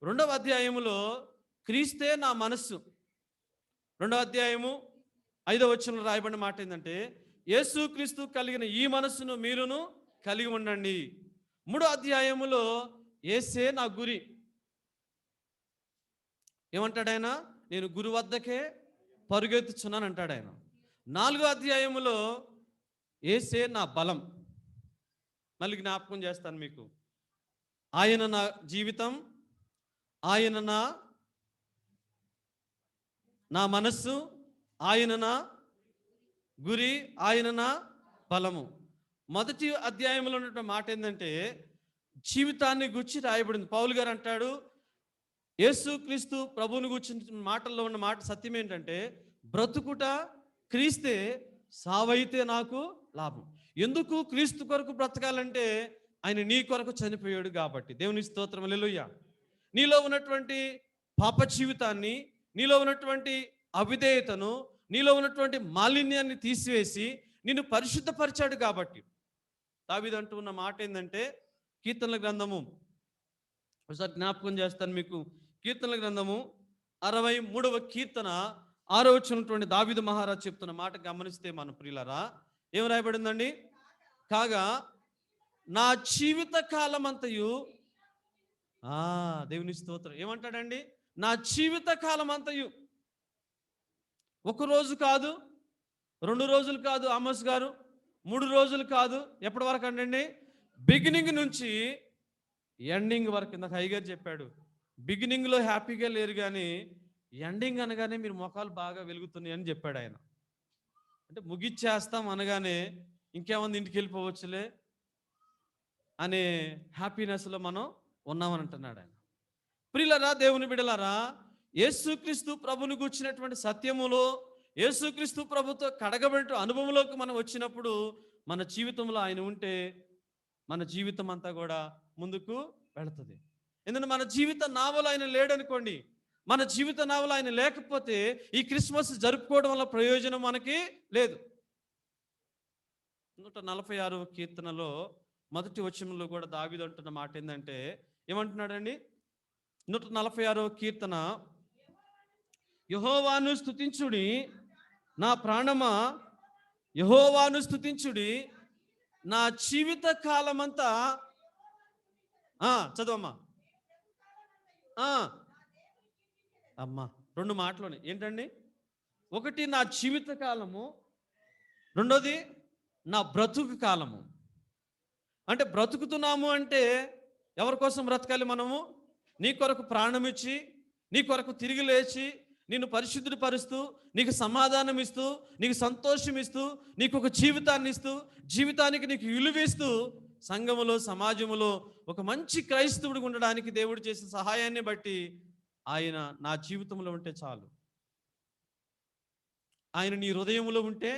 2వ అధ్యాయములో క్రీస్తే నా మనస్సు, 2వ అధ్యాయము 5వ వచనంలో రాయబడిన మాట ఏంటంటే యేసు క్రీస్తు కలిగిన ఈ మనస్సును మీరును కలిగి ఉండండి. 3వ అధ్యాయములో యేసే నా గురి. ఏమంటాడు ఆయన? నేను గురు వద్దకే పరుగెత్తుచున్నాను అంటాడు ఆయన. 4వ అధ్యాయములో యేసే నా బలం. మళ్ళీ జ్ఞాపకం చేస్తాను మీకు. ఆయన నా జీవితం, ఆయన నా మనస్సు, ఆయన నా గురి, ఆయన నా బలము. మొదటి అధ్యాయంలో ఉన్నటువంటి మాట ఏంటంటే జీవితాన్ని గురించి రాయబడింది. పౌలు గారు అంటాడు యేసు క్రీస్తు ప్రభువుని గురించి మాటల్లో ఉన్న మాట సత్యం ఏంటంటే బ్రతుకుట క్రీస్తే, సావైతే నాకు లాభం. ఎందుకు క్రీస్తు కొరకు బ్రతకాలంటే ఆయన నీ కొరకు చనిపోయాడు కాబట్టి. దేవుని స్తోత్రం, హల్లెలూయా. నీలో ఉన్నటువంటి పాప జీవితాన్ని, నీలో ఉన్నటువంటి అవిధేయతను, నీలో ఉన్నటువంటి మాలిన్యాన్ని తీసివేసి నిన్ను పరిశుద్ధపరిచాడు కాబట్టి. దావీదు అంటూ ఉన్న మాట ఏంటంటే కీర్తనల గ్రంథము, ఒకసారి జ్ఞాపకం చేస్తాను మీకు. కీర్తనల గ్రంథము 63వ కీర్తన 6వ వచనటువంటి దావీదు మహారాజు చెప్తున్న మాట గమనిస్తే మన ప్రియులారా ఏం రాయబడిందండి? కాగా నా జీవిత కాలం అంతయు, దేవుని స్తోత్రం, ఏమంటాడండి? నా జీవిత కాలం అంతయు, 1 రోజు కాదు, 2 రోజులు కాదు ఆమోస్ గారు, 3 రోజులు కాదు, ఎప్పటి వరకు అండి? బిగినింగ్ నుంచి ఎండింగ్ వరకు. ఇందాక హైగారు చెప్పాడు బిగినింగ్లో హ్యాపీగా లేరు కానీ ఎండింగ్ అనగానే మీరు ముఖాలు బాగా వెలుగుతున్నాయి అని చెప్పాడు ఆయన. అంటే ముగిచ్చేస్తాం అనగానే ఇంకేముంది, ఇంటికి వెళ్ళిపోవచ్చులే అనే హ్యాపీనెస్లో మనం ఉన్నామని అంటున్నాడు ఆయన. ప్రియులరా, దేవుని బిడ్డలారా, యేసుక్రీస్తు ప్రభుని కూర్చున్నటువంటి సత్యములో, యేసుక్రీస్తు ప్రభుతో కడగబడిన అనుభవంలోకి మనం వచ్చినప్పుడు మన జీవితంలో ఆయన ఉంటే మన జీవితం అంతా కూడా ముందుకు వెళుతుంది. ఎందుకంటే మన జీవిత నావలో ఆయన లేడనుకోండి, మన జీవిత నావలో ఆయన లేకపోతే ఈ క్రిస్మస్ జరుపుకోవడం వల్ల ప్రయోజనం మనకి లేదు. 146వ కీర్తనలో మొదటి వచనంలో కూడా దావీదు అంటున్న మాట ఏంటంటే ఏమంటున్నాడండి? 146వ కీర్తన, యెహోవాను స్తుతించుడి నా ప్రాణమా, యెహోవాను స్తుతించుడి నా జీవిత కాలమంతా. చదవమ్మా. అమ్మా 2 మాటలోనే ఏంటండి? ఒకటి నా జీవిత కాలము, రెండోది నా బ్రతుకు కాలము. అంటే బ్రతుకుతున్నాము అంటే ఎవరి కోసం బ్రతకాలి మనము? నీ కొరకు ప్రాణం ఇచ్చి, నీ కొరకు తిరిగి లేచి, నిన్ను పరిశుద్ధుడు పరుస్తూ, నీకు సమాధానం ఇస్తూ, నీకు సంతోషం ఇస్తూ, నీకు ఒక జీవితాన్ని ఇస్తూ, జీవితానికి నీకు విలువిస్తూ, సంఘములో సమాజములో ఒక మంచి క్రైస్తవుడిగా ఉండడానికి దేవుడు చేసిన సహాయాన్ని బట్టి ఆయన నా జీవితంలో ఉంటే చాలు. ఆయన నీ హృదయంలో ఉంటే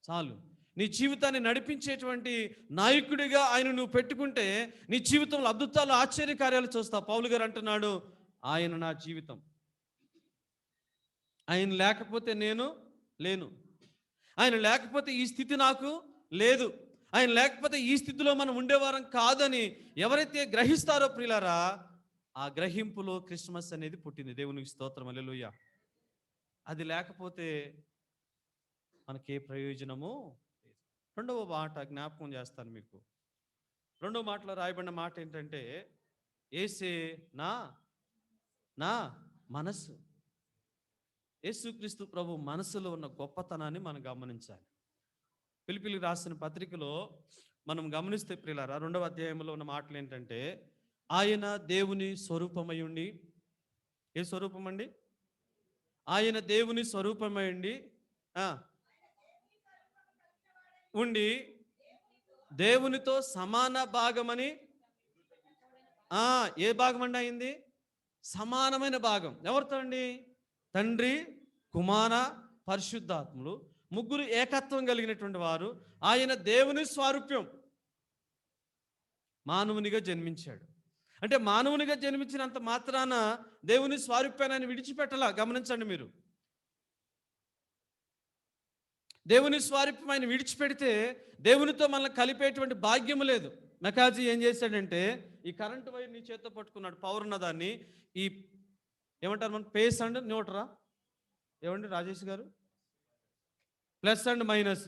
చాలు. నీ జీవితాన్ని నడిపించేటువంటి నాయకుడిగా ఆయన నువ్వు పెట్టుకుంటే నీ జీవితంలో అద్భుతాలు, ఆశ్చర్యకార్యాలు చూస్తావు. పౌలు గారు అంటున్నాడు ఆయన నా జీవితం, ఆయన లేకపోతే నేను లేను, ఆయన లేకపోతే ఈ స్థితి నాకు లేదు, ఆయన లేకపోతే ఈ స్థితిలో మనం ఉండేవారం కాదని ఎవరైతే గ్రహిస్తారో ప్రియులారా, ఆ గ్రహింపులో క్రిస్మస్ అనేది పుట్టింది. దేవునికి స్తోత్రం, హల్లెలూయా. అది లేకపోతే మనకే ప్రయోజనము లేదు. 2వ మాట జ్ఞాపకం చేస్తాను మీకు. 2వ మాటలో రాయబడిన మాట ఏంటంటే యేసే నా మనస్సు. యేసుక్రీస్తు ప్రభు మనసులో ఉన్న గొప్పతనాన్ని మనం గమనించాలి. ఫిలిప్పీయులకు రాసిన పత్రికలో మనం గమనిస్తే ప్రియులారా 2వ అధ్యాయంలో ఉన్న మాటలు ఏంటంటే ఆయన దేవుని స్వరూపమై ఉండి, ఏ స్వరూపం అండి? ఆయన దేవుని స్వరూపమై ఉండి దేవునితో సమాన భాగమని. ఏ భాగం అండి అయింది? సమానమైన భాగం. ఎవరితో అండి? తండ్రి, కుమార, పరిశుద్ధాత్ములు ముగ్గురు ఏకత్వం కలిగినటువంటి వారు. ఆయన దేవుని స్వారూప్యం, మానవునిగా జన్మించాడు. అంటే మానవునిగా జన్మించినంత మాత్రాన దేవుని స్వారూప్యాన్ని విడిచిపెట్టలా. గమనించండి మీరు, దేవుని స్వారూప్యం ఆయన విడిచిపెడితే దేవునితో మనల్ని కలిపేటువంటి భాగ్యం లేదు. మెకాజీ ఏం చేశాడంటే ఈ కరెంటు వైర్ నీ చేత్తో పట్టుకున్నాడు, పవర్ ఉన్న దాన్ని. ఈ ఏమంటారు మనం, పేస్ అండ్ న్యూట్రా, ఏమండి రాజేష్ గారు, ప్లస్ అండ్ మైనస్,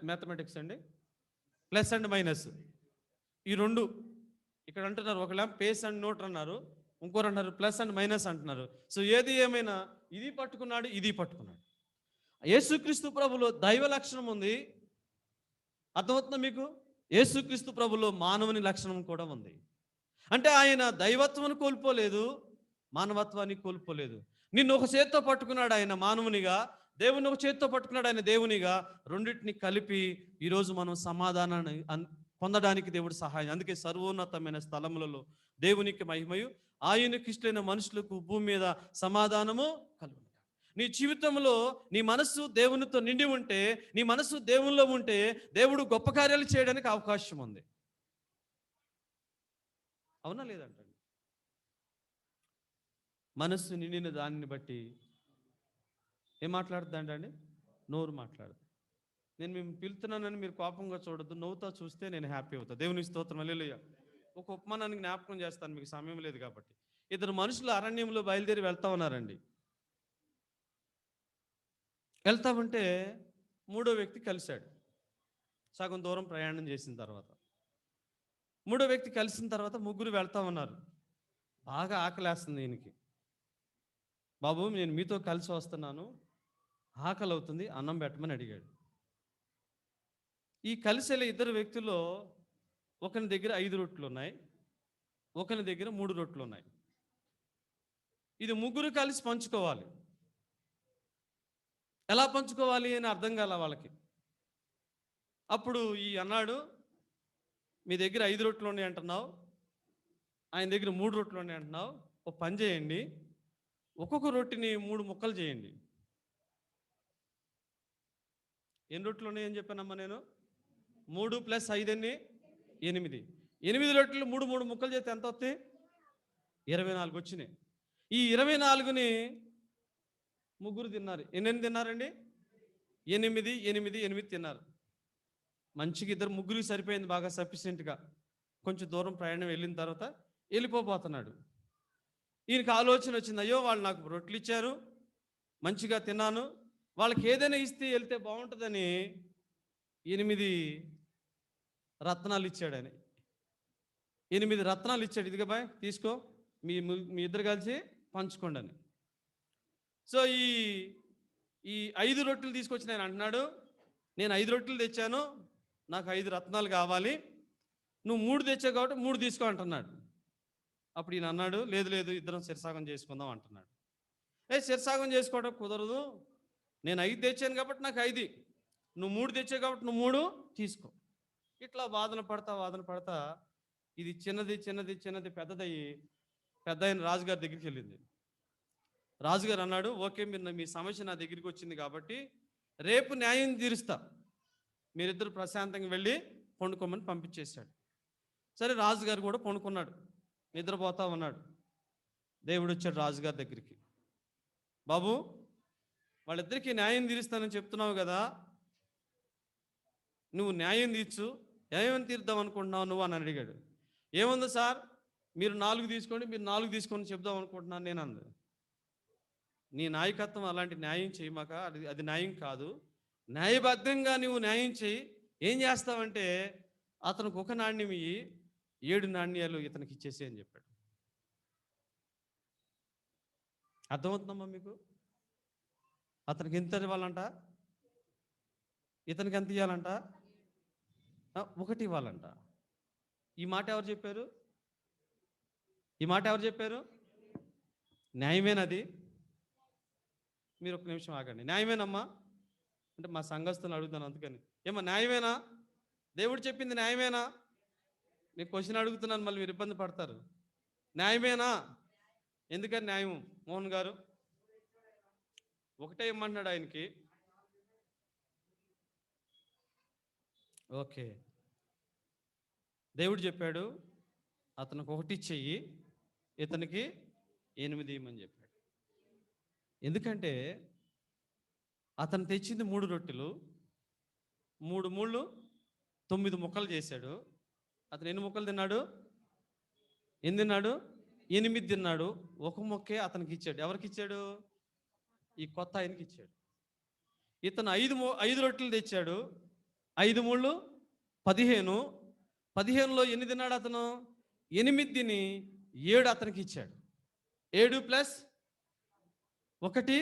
మ్యాథమెటిక్స్ అండి, ప్లస్ అండ్ మైనస్, ఈ రెండు ఇక్కడ అంటున్నారు. ఒకళ్ళేం పేస్ అండ్ న్యూట్రల్ అన్నారు, ఇంకోరు అంటారు ప్లస్ అండ్ మైనస్ అంటున్నారు. సో ఏది ఏమైనా ఇది పట్టుకున్నాడు, ఇది పట్టుకున్నాడు. యేసుక్రీస్తు ప్రభులో దైవ లక్షణం ఉంది, అర్థమవుతుందా మీకు? యేసుక్రీస్తు ప్రభులో మానవుని లక్షణం కూడా ఉంది. అంటే ఆయన దైవత్వాన్ని కోల్పోలేదు, మానవత్వాన్ని కోల్పోలేదు. నిన్ను ఒక చేత్తో పట్టుకున్నాడు ఆయన మానవునిగా, దేవుని ఒక చేత్తో పట్టుకున్నాడు ఆయన దేవునిగా. రెండింటిని కలిపి ఈరోజు మనం సమాధానాన్ని పొందడానికి దేవుడు సహాయం. అందుకే సర్వోన్నతమైన స్థలములలో దేవునికి మహిమయు, ఆయనకి ఇష్టమైన మనుషులకు భూమి మీద సమాధానము కలుగు. నీ జీవితంలో నీ మనస్సు దేవునితో నిండి ఉంటే, నీ మనస్సు దేవునిలో ఉంటే దేవుడు గొప్ప కార్యాలు చేయడానికి అవకాశం ఉంది. అవునా లేదంటండి? మనస్సు నిండిన దానిని బట్టి ఏం మాట్లాడుతుందండి? నోరు మాట్లాడుతుంది. నేను మేము పిలుతున్నానని మీరు కోపంగా చూడొద్దు, నవ్వుతా చూస్తే నేను హ్యాపీ అవుతా. దేవుని స్తోత్రం, హల్లెలూయా. ఒక ఉపమానానికి జ్ఞాపకం చేస్తాను, మీకు సమయం లేదు కాబట్టి. ఇద్దరు మనుషులు అరణ్యంలో బయలుదేరి వెళ్తా ఉన్నారండి. వెళ్తా ఉంటే మూడో వ్యక్తి కలిశాడు. సగం దూరం ప్రయాణం చేసిన తర్వాత మూడో వ్యక్తి కలిసిన తర్వాత ముగ్గురు వెళ్తా ఉన్నారు. బాగా ఆకలేస్తుంది ఈయనకి. బాబు నేను మీతో కలిసి వస్తున్నాను, ఆకలి అవుతుంది, అన్నం పెట్టమని అడిగాడు. ఈ కలిసి వెళ్ళే ఇద్దరు వ్యక్తుల్లో ఒకని దగ్గర 5 రొట్టెలు ఉన్నాయి, ఒకని దగ్గర 3 రొట్టెలు ఉన్నాయి. ఇది ముగ్గురు కలిసి పంచుకోవాలి. ఎలా పంచుకోవాలి అని అర్థం కాల వాళ్ళకి. అప్పుడు ఈ అన్నాడు, మీ దగ్గర 5 రొట్టెలు ఉన్నాయి అంటున్నావు, ఆయన దగ్గర 3 రొట్టెలు ఉన్నాయి అంటున్నావు, ఒక పని చేయండి, ఒక్కొక్క రొట్టెని 3 ముక్కలు చేయండి. ఎన్ని రొట్టెలు ఉన్నాయని చెప్పానమ్మా నేను? 3 + 5 ఎన్ని? 8. 8 రొట్టెలు 3 ముక్కలు చేస్తే ఎంత వస్తాయి? 24 వచ్చినాయి. ఈ 24ని ముగ్గురు తిన్నారు. ఎన్ని తిన్నారండి? 8 తిన్నారు. మంచిగా ఇద్దరు ముగ్గురికి సరిపోయింది, బాగా సఫిషియెంట్గా. కొంచెం దూరం ప్రయాణం వెళ్ళిన తర్వాత వెళ్ళిపోతున్నాడు. ఈయనకి ఆలోచన వచ్చింది, అయ్యో వాళ్ళు నాకు రొట్టెలు ఇచ్చారు, మంచిగా తిన్నాను, వాళ్ళకి ఏదైనా ఇస్తే వెళ్తే బాగుంటుందని 8 రత్నాలు ఇచ్చాడు ఆయన. 8 రత్నాలు ఇచ్చాడు. ఇదిగా బాయ్ తీసుకో, మీ ఇద్దరు కలిసి పంచుకోండి అని. సో ఈ 5 రొట్టెలు తీసుకొచ్చిన ఆయన అంటున్నాడు, నేను 5 రొట్టెలు తెచ్చాను, నాకు 5 రత్నాలు కావాలి, నువ్వు 3 తెచ్చావు కాబట్టి 3 తీసుకో అంటున్నాడు. అప్పుడు ఈయన అన్నాడు, లేదు లేదు ఇద్దరం శిరసాగం చేసుకుందాం అంటున్నాడు. శిరసాగం చేసుకోవడం కుదరదు, నేను 5 తెచ్చాను కాబట్టి నాకు 5, నువ్వు 3 తెచ్చావు కాబట్టి నువ్వు 3 తీసుకో. ఇట్లా వాదన పడతా ఇది చిన్నది పెద్దదయ్యి పెద్ద ఆయన రాజుగారి దగ్గరికి వెళ్ళింది. రాజుగారు అన్నాడు, ఓకే మీరు మీ సమస్య నా దగ్గరికి వచ్చింది కాబట్టి రేపు న్యాయం తీరుస్తా, మీరిద్దరు ప్రశాంతంగా వెళ్ళి పండుకోమని పంపించేశాడు. సరే రాజుగారు కూడా పండుకున్నాడు, నిద్రపోతా ఉన్నాడు. దేవుడు వచ్చాడు రాజుగారి దగ్గరికి. బాబు వాళ్ళిద్దరికీ న్యాయం తీరుస్తానని చెప్తున్నావు కదా, నువ్వు న్యాయం తీర్చు, న్యాయం తీర్దాం అనుకుంటున్నావు నువ్వు అని అడిగాడు. ఏముంది సార్, మీరు 4 తీసుకోండి, మీరు 4 తీసుకొని చెప్దాం అనుకుంటున్నాను నేను అంది. నీ నాయకత్వం అలాంటి న్యాయం చేయమాక, అది న్యాయం కాదు, న్యాయబద్ధంగా నువ్వు న్యాయం చేయి. ఏం చేస్తావంటే అతనికి ఒక నాణ్యం ఇయ్యి, 7 నాణ్యాలు ఇతనికి ఇచ్చేసి అని చెప్పాడు. అర్థమవుతుందమ్మా మీకు? అతనికి ఎంత ఇవ్వాలంట, ఇతనికి ఎంత ఇవ్వాలంట? 1 ఇవ్వాలంట. ఈ మాట ఎవరు చెప్పారు? ఈ మాట ఎవరు చెప్పారు? న్యాయమేనది? మీరు ఒక నిమిషం ఆగండి. న్యాయమేనమ్మా అంటే మా సంఘస్థులను అడుగుతాను, అందుకని ఏమో న్యాయమేనా? దేవుడు చెప్పింది న్యాయమేనా? నేను క్వశ్చన్ అడుగుతున్నాను, మళ్ళీ మీరు ఇబ్బంది పడతారు. న్యాయమేనా? ఎందుకని న్యాయం? మోహన్ గారు 1 ఇమ్మంటున్నాడు ఆయనకి, ఓకే. దేవుడు చెప్పాడు అతనికి 1 చెయ్యి, ఇతనికి 8 ఇమ్మని చెప్పాడు. ఎందుకంటే అతను తెచ్చింది 3 రొట్టెలు, 3 ముళ్ళు 9 ముక్కలు చేశాడు. అతను ఎన్ని ముక్కలు తిన్నాడు? 8 తిన్నాడు, 8 తిన్నాడు. 1 ముక్కే అతనికి ఇచ్చాడు. ఎవరికి ఇచ్చాడు? ఈ కొత్త ఆయనకి ఇచ్చాడు. ఇతను 5 రొట్టెలు తెచ్చాడు, 5 ముళ్ళు 15. 15లో ఎన్ని తిన్నాడు అతను? 8 తిని 7 అతనికి ఇచ్చాడు. 7 + 1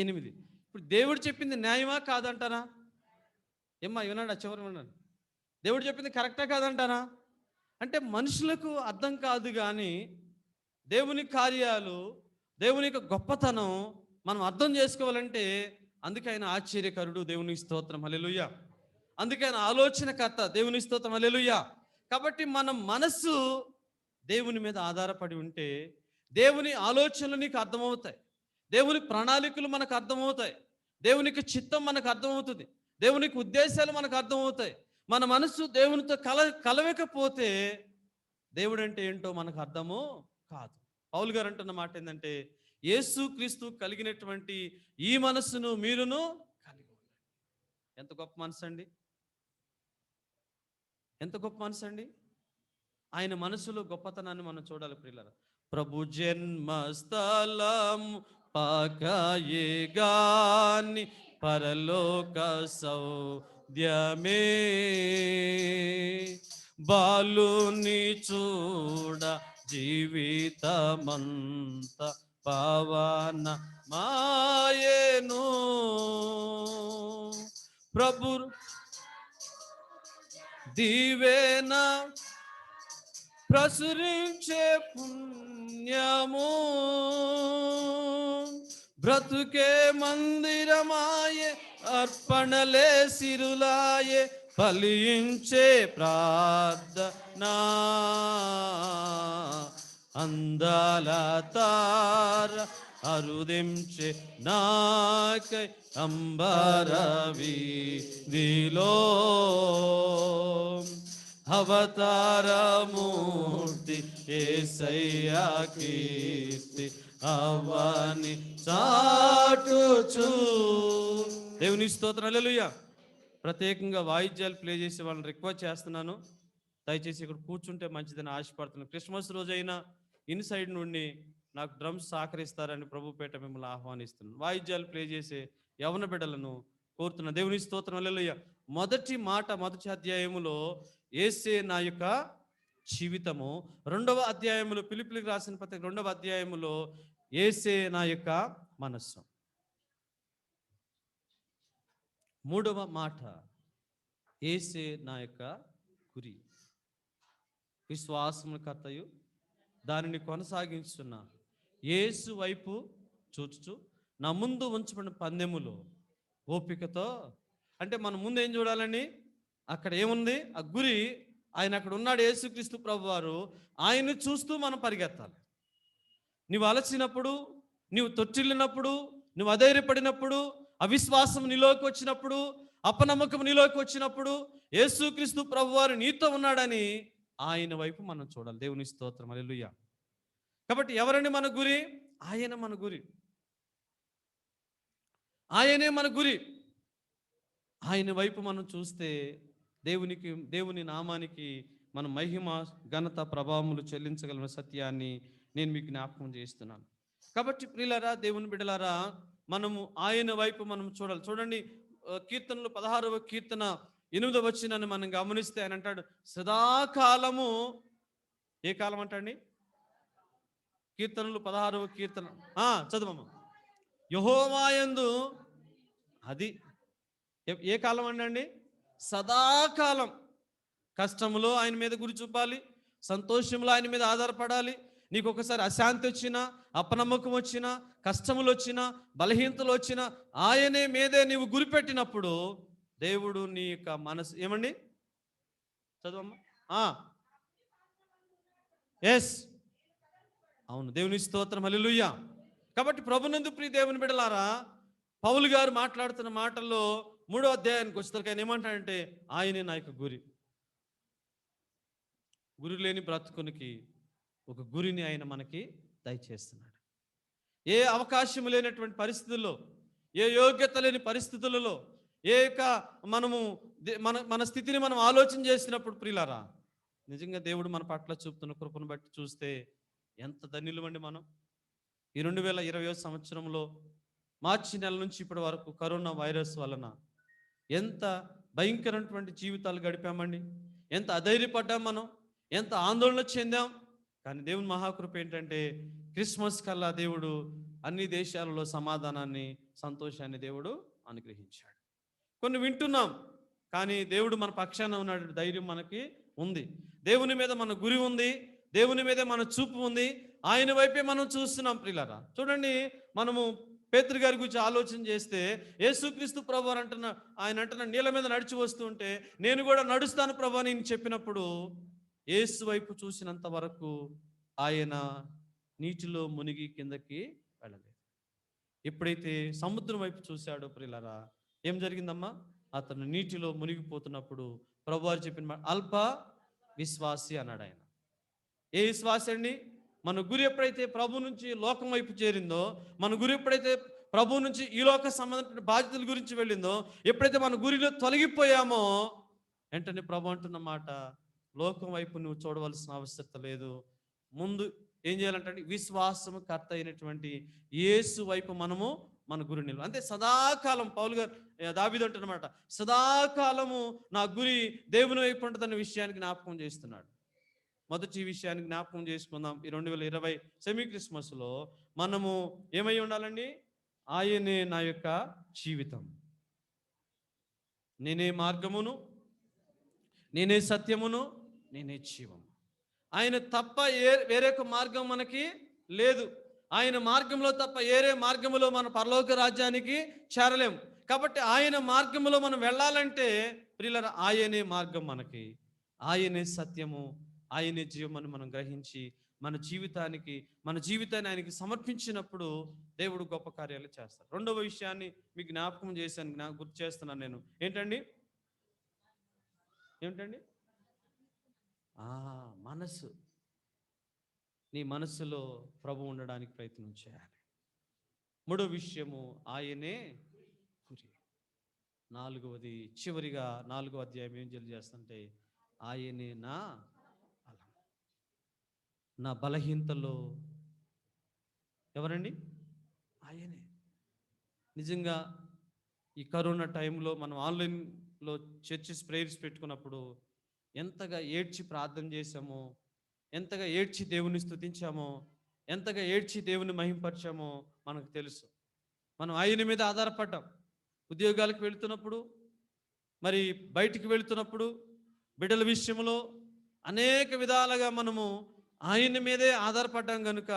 8. ఇప్పుడు దేవుడు చెప్పింది న్యాయమా కాదంటారా? ఏమ్మా విన్నాడు? చివరి విన్నాడు. దేవుడు చెప్పింది కరెక్టా కాదంటారా? అంటే మనుషులకు అర్థం కాదు, కానీ దేవుని కార్యాలు, దేవుని యొక్క గొప్పతనం మనం అర్థం చేసుకోవాలంటే అందుకే ఆయన ఆశ్చర్యకరుడు. దేవునికి స్తోత్రం, హల్లెలూయా. అందుకే ఆయన ఆలోచనకర్త. దేవునికి స్తోత్రం, హల్లెలూయా. కాబట్టి మన మనస్సు దేవుని మీద ఆధారపడి ఉంటే దేవుని ఆలోచనలు నీకు అర్థమవుతాయి, దేవుని ప్రణాళికలు మనకు అర్థమవుతాయి, దేవునికి చిత్తం మనకు అర్థమవుతుంది, దేవునికి ఉద్దేశాలు మనకు అర్థమవుతాయి. మన మనస్సు దేవునితో కలవకపోతే దేవుడు అంటే ఏంటో మనకు అర్థము కాదు. పౌలు గారు అంటున్న మాట ఏంటంటే, యేసు క్రీస్తు కలిగినటువంటి ఈ మనస్సును మీరును కలిగి ఉండండి. ఎంత గొప్ప మనసు అండి! ఎంత గొప్ప మనసు అండి! ఆయన మనసులో గొప్పతనాన్ని మనం చూడాలి ప్రియులారా. ప్రభు జన్మస్థలం పాకాయే గాని పరలోక సౌద్యమే, బాలుని చూడ జీవితమంత పవన మాయేను. ప్రభు దీవెన ప్రసురించే పుణ్యము, బ్రతుకే మందిరమాయే, అర్పణలే సిరులాయే, ఫలించే ప్రార్థనా. అందాల తార అరుదించే నాకై అంబర వీధిలో, అవతారమూర్తి యేసయ్యా కీర్తి అవని చాటుచు. దేవుని స్తోత్రం, హల్లెలూయా. ప్రత్యేకంగా వాయిద్యాలు ప్లే చేసి వాళ్ళని రిక్వెస్ట్ చేస్తున్నాను, దయచేసి ఇక్కడ కూర్చుంటే మంచిదని ఆశపడుతున్నాను. క్రిస్మస్ రోజైనా ఇన్సైడ్ నుండి నాకు డ్రమ్స్ సహకరిస్తారని ప్రభుపేట మిమ్మల్ని ఆహ్వానిస్తున్నాను. వాయిద్యాలు ప్లే చేసే యవన బిడ్డలను కోరుతున్నాను. దేవుని స్తోత్రం, హల్లెలూయా. మొదటి మాట మొదటి అధ్యాయములో యేసే నా యొక్క జీవితము, 2వ అధ్యాయములో ఫిలిప్పీయులకు రాసిన పత్రిక 2వ అధ్యాయములో యేసే నా యొక్క మనస్సు. 3వ మాట యేసే నా యొక్క గురి, విశ్వాసముల కర్తయు దానిని కొనసాగించున్న యేసు వైపు చూచుచు నా ముందు ఉంచబడిన పందెములో ఓపికతో. అంటే మనం ముందు ఏం చూడాలని? అక్కడ ఏముంది? ఆ గురి. ఆయన అక్కడ ఉన్నాడు, యేసుక్రీస్తు ప్రభువారు. ఆయన్ని చూస్తూ మనం పరిగెత్తాలి. నీవు అలసినప్పుడు, నీవు తొట్టిల్లినప్పుడు, నువ్వు అధైర్యపడినప్పుడు, అవిశ్వాసం నీలోకి వచ్చినప్పుడు, అపనమ్మకం నీలోకి వచ్చినప్పుడు యేసుక్రీస్తు ప్రభువారు నీతో ఉన్నాడని ఆయన వైపు మనం చూడాలి. దేవుని స్తోత్రం, హల్లెలూయా. కాబట్టి ఎవరండి మన గురి? ఆయన మన గురి, ఆయనే మన గురి. ఆయన వైపు మనం చూస్తే దేవుని నామానికి మనం మహిమ ఘనత ప్రభావములు చెల్లించగలిగిన సత్యాన్ని నేను మీకు జ్ఞాపకం చేస్తున్నాను. కాబట్టి ప్రియులారా, దేవుని బిడ్డలారా, మనము ఆయన వైపు మనం చూడాలి. చూడండి, కీర్తనలు 16వ కీర్తన 8వ వచనాన్ని మనం గమనిస్తే ఆయన అంటాడు, సదాకాలము. ఏ కాలం అంటండి? కీర్తనలు 16వ కీర్తన చదువమ్మ. యెహోవా యందు, అది ఏ కాలం అండి? సదాకాలం. కష్టములో ఆయన మీద గురి చూపాలి, సంతోషంలో ఆయన మీద ఆధారపడాలి. నీకు ఒకసారి అశాంతి వచ్చినా, అపనమ్మకం వచ్చినా, కష్టములు వచ్చినా, బలహీనతలు వచ్చినా ఆయనే మీదే నీవు గురిపెట్టినప్పుడు దేవుడు నీ యొక్క మనసు ఏమండి? చదువమ్మా. ఎస్, అవును. దేవుని స్తోత్రం, హల్లెలూయా. కాబట్టి ప్రభునందు ప్రియ దేవుని బిడ్డలారా, పౌలు గారు మాట్లాడుతున్న మాటల్లో 3వ అధ్యాయానికి వచ్చేసరికి ఆయన ఏమంటాడంటే ఆయనే నా యొక్క గురి. గురి లేని బ్రతుకునికి ఒక గురిని ఆయన మనకి దయచేస్తున్నాడు. ఏ అవకాశం లేనటువంటి పరిస్థితుల్లో, ఏ యోగ్యత లేని పరిస్థితులలో, ఏ యొక్క మనము మన స్థితిని మనం ఆలోచన చేసినప్పుడు ప్రియులారా, నిజంగా దేవుడు మన పట్ల చూపుతున్న కృపను బట్టి చూస్తే ఎంత ధన్యులమండి మనం. ఈ 2020 సంవత్సరంలో మార్చి నెల నుంచి ఇప్పటి వరకు కరోనా వైరస్ వలన ఎంత భయంకరమైనటువంటి జీవితాలు గడిపామండి. ఎంత అధైర్యపడ్డాం మనం, ఎంత ఆందోళన చెందాం. కానీ దేవుని మహాకృప ఏంటంటే క్రిస్మస్ కల్లా దేవుడు అన్ని దేశాలలో సమాధానాన్ని, సంతోషాన్ని దేవుడు అనుగ్రహించాడు. కొన్ని వింటున్నాం, కానీ దేవుడు మన పక్షాన ఉన్నాడు, ధైర్యం మనకి ఉంది. దేవుని మీద మన గురి ఉంది, దేవుని మీద మన చూపు ఉంది, ఆయన వైపే మనం చూస్తున్నాం ప్రియులారా. చూడండి, మనము పేతురు గారి గురించి ఆలోచన చేస్తే యేసుక్రీస్తు ప్రభు ఆయన అంటున్న నీళ్ళ మీద నడిచి వస్తూ ఉంటే నేను కూడా నడుస్తాను ప్రభు అని చెప్పినప్పుడు యేసు వైపు చూసినంత వరకు ఆయన నీటిలో మునిగి కిందకి వెళ్ళలేదు. ఎప్పుడైతే సముద్రం వైపు చూశాడో ప్రియులారా, ఏం జరిగిందమ్మా? అతను నీటిలో మునిగిపోతున్నప్పుడు ప్రభువారు చెప్పిన అల్ప విశ్వాసి అన్నాడు ఆయన. ఏ విశ్వాసి అండి? మన గురి ఎప్పుడైతే ప్రభు నుంచి లోకం వైపు చేరిందో, మన గురి ఎప్పుడైతే ప్రభు నుంచి ఈ లోక సంబంధమైన బాధ్యతల గురించి వెళ్ళిందో, ఎప్పుడైతే మన గురిలో తొలగిపోయామో వెంటనే ప్రభు అంటున్న మాట, లోకం వైపు నువ్వు చూడవలసిన అవసరం లేదు, ముందు ఏం చేయాలంటే విశ్వాసము కర్త అయినటువంటి యేసు వైపు మనము మన గురి నిలు. అంతే సదాకాలం పౌలు గారు దావీదు అంటున్నమాట, సదాకాలము నా గురి దేవుని వైపు ఉంటుందన్న విషయానికి జ్ఞాపకం చేస్తున్నాడు. మొదటి విషయాన్ని జ్ఞాపకం చేసుకుందాం. ఈ 2020 సెమీ క్రిస్మస్లో మనము ఏమై ఉండాలండి? ఆయనే నా యొక్క జీవితం, నేనే మార్గమును, నేనే సత్యమును, నేనే జీవము. ఆయన తప్ప వేరే మార్గం మనకి లేదు. ఆయన మార్గంలో తప్ప వేరే మార్గంలో మన పరలోక రాజ్యానికి చేరలేము. కాబట్టి ఆయన మార్గంలో మనం వెళ్ళాలంటే ప్రియులారా, ఆయనే మార్గం మనకి, ఆయనే సత్యము, ఆయనే జీవమని మనం గ్రహించి మన జీవితాన్ని ఆయనకి సమర్పించినప్పుడు దేవుడు గొప్ప కార్యాలు చేస్తాడు. రెండవ విషయాన్ని మీకు జ్ఞాపకం చేశాను, గుర్తు చేస్తున్నాను నేను. ఏంటండి? మనసు. నీ మనసులో ప్రభు ఉండడానికి ప్రయత్నం చేయాలి. మూడో విషయము ఆయనే గురి. నాలుగవది చివరిగా 4వ అధ్యాయం ఏం తెలియజేస్తుంటే ఆయనే నా బలం. నా బలహీనతలో ఎవరండి? ఆయనే. నిజంగా ఈ కరోనా టైంలో మనం ఆన్లైన్లో చర్చెస్ ప్రేయర్స్ పెట్టుకున్నప్పుడు ఎంతగా ఏడ్చి ప్రార్థన చేశామో, ఎంతగా ఏడ్చి దేవుని స్తుతించామో, ఎంతగా ఏడ్చి దేవుని మహింపరిచామో మనకు తెలుసు. మనం ఆయన మీద ఆధారపడ్డాం. ఉద్యోగాలకు వెళుతున్నప్పుడు, మరి బయటికి వెళుతున్నప్పుడు, బిడ్డల విషయంలో అనేక విధాలుగా మనము ఆయన మీదే ఆధారపడ్డాం కనుక,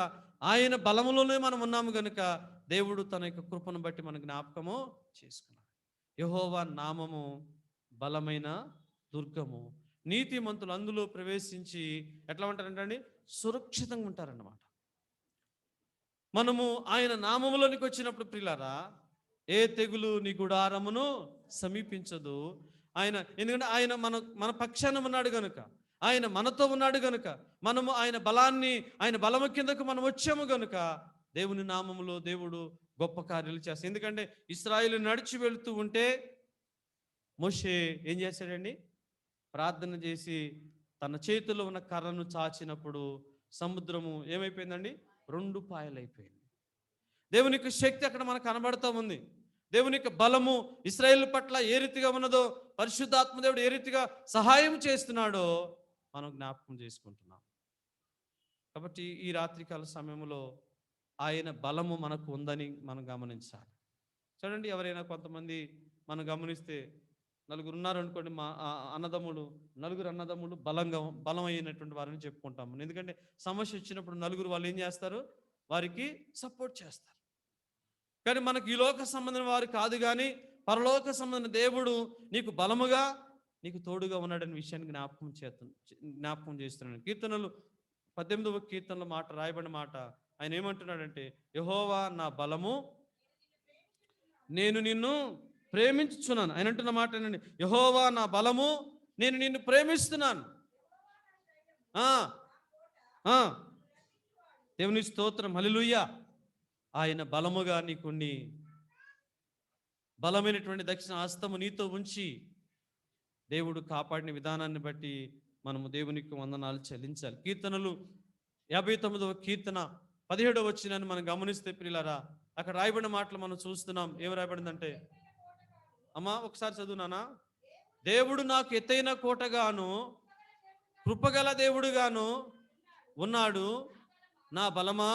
ఆయన బలములోనే మనం ఉన్నాము కనుక దేవుడు తన యొక్క కృపను బట్టి మన జ్ఞాపకము చేసుకున్నాడు. యెహోవా నామము బలమైన దుర్గము, నీతిమంతులు అందులో ప్రవేశించి ఎట్లా ఉంటారంటే సురక్షితంగా ఉంటారన్నమాట. మనము ఆయన నామములోనికి వచ్చినప్పుడు ప్రియులారా, ఏ తెగులు నీ గుడారమును సమీపించదు. ఎందుకంటే ఆయన మన పక్షాన ఉన్నాడు కనుక, ఆయన మనతో ఉన్నాడు కనుక, మనము ఆయన బలాన్ని, ఆయన బలము కిందకు మనం వచ్చాము కనుక దేవుని నామములో దేవుడు గొప్ప కార్యాలు చేస్తాడు. ఎందుకంటే ఇశ్రాయేలు నడిచి వెళుతూ ఉంటే మోషే ఏం చేశాడండి? ప్రార్థన చేసి తన చేతిలో ఉన్న కర్రను చాచినప్పుడు సముద్రము ఏమైపోయిందండి? 2 పాయలైపోయింది. దేవుని యొక్క శక్తి అక్కడ మనకు కనబడుతూ ఉంది. దేవుని యొక్క బలము ఇశ్రాయేలు పట్ల ఏ రీతిగా ఉన్నదో, పరిశుద్ధాత్మ దేవుడు ఏ రీతిగా సహాయం చేస్తున్నాడో మనం జ్ఞాపకం చేసుకుంటున్నాం. కాబట్టి ఈ రాత్రికాల సమయంలో ఆయన బలము మనకు ఉందని మనం గమనించాలి. చూడండి, ఎవరైనా కొంతమంది మనం గమనిస్తే నలుగురు ఉన్నారు అనుకోండి, మా నలుగురు అన్నదమ్ములు బలమైనటువంటి వారిని చెప్పుకుంటాము. ఎందుకంటే సమస్య వచ్చినప్పుడు నలుగురు వాళ్ళు ఏం చేస్తారు? వారికి సపోర్ట్ చేస్తారు. కానీ మనకు ఈ లోక సంబంధం వారు కాదు, కానీ పరలోక సంబంధం దేవుడు నీకు బలముగా, నీకు తోడుగా ఉన్నాడనే విషయాన్ని జ్ఞాపకం చేస్తున్నాడు. కీర్తనలు 18వ కీర్తనలో రాయబడిన మాట ఆయన ఏమంటున్నాడంటే, యెహోవా నా బలము, నేను నిన్ను ప్రేమించుచున్నాను. ఆయన అంటున్న మాట ఏంటండి? యెహోవా నా బలము, నేను నిన్ను ప్రేమిస్తున్నాను. ఆ, ఆ, దేవుని స్తోత్రం, హల్లెలూయా. ఆయన బలముగా నీకుని బలమైనటువంటి దక్షిణ హస్తము నీతో ఉంచి దేవుడు కాపాడిన విధానాన్ని బట్టి మనము దేవునికి వందనాలు చెల్లించాలి. కీర్తనలు 59వ కీర్తన 17వ వచనాన్ని మనం గమనిస్తే ప్రియులారా, అక్కడ రాయబడిన మాటలు మనం చూస్తున్నాం. ఏం రాయబడిందంటే, అమ్మా ఒకసారి చదువునానా. దేవుడు నాకు ఎత్తైన కోటగాను కృపగల దేవుడుగాను ఉన్నాడు. నా బలమా,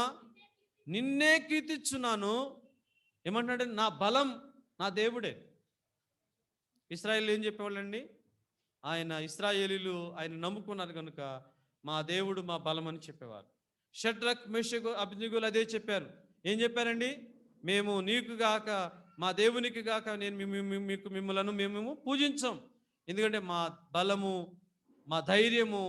నిన్నే కీర్తించున్నాను. ఏమంటాడంటే, నా బలం నా దేవుడే. ఇశ్రాయేలు ఏం చెప్పేవాళ్ళండి? ఇశ్రాయేలీలు ఆయన నమ్ముకున్నారు కనుక మా దేవుడు మా బలం అని చెప్పేవారు. షడ్రక్, మేషకు, అబేద్నెగోలు అదే చెప్పారు. ఏం చెప్పారండి? మేము నీకు గాక మా దేవునికి గాక మిమ్మలను మేము పూజించాం. ఎందుకంటే మా బలము, మా ధైర్యము,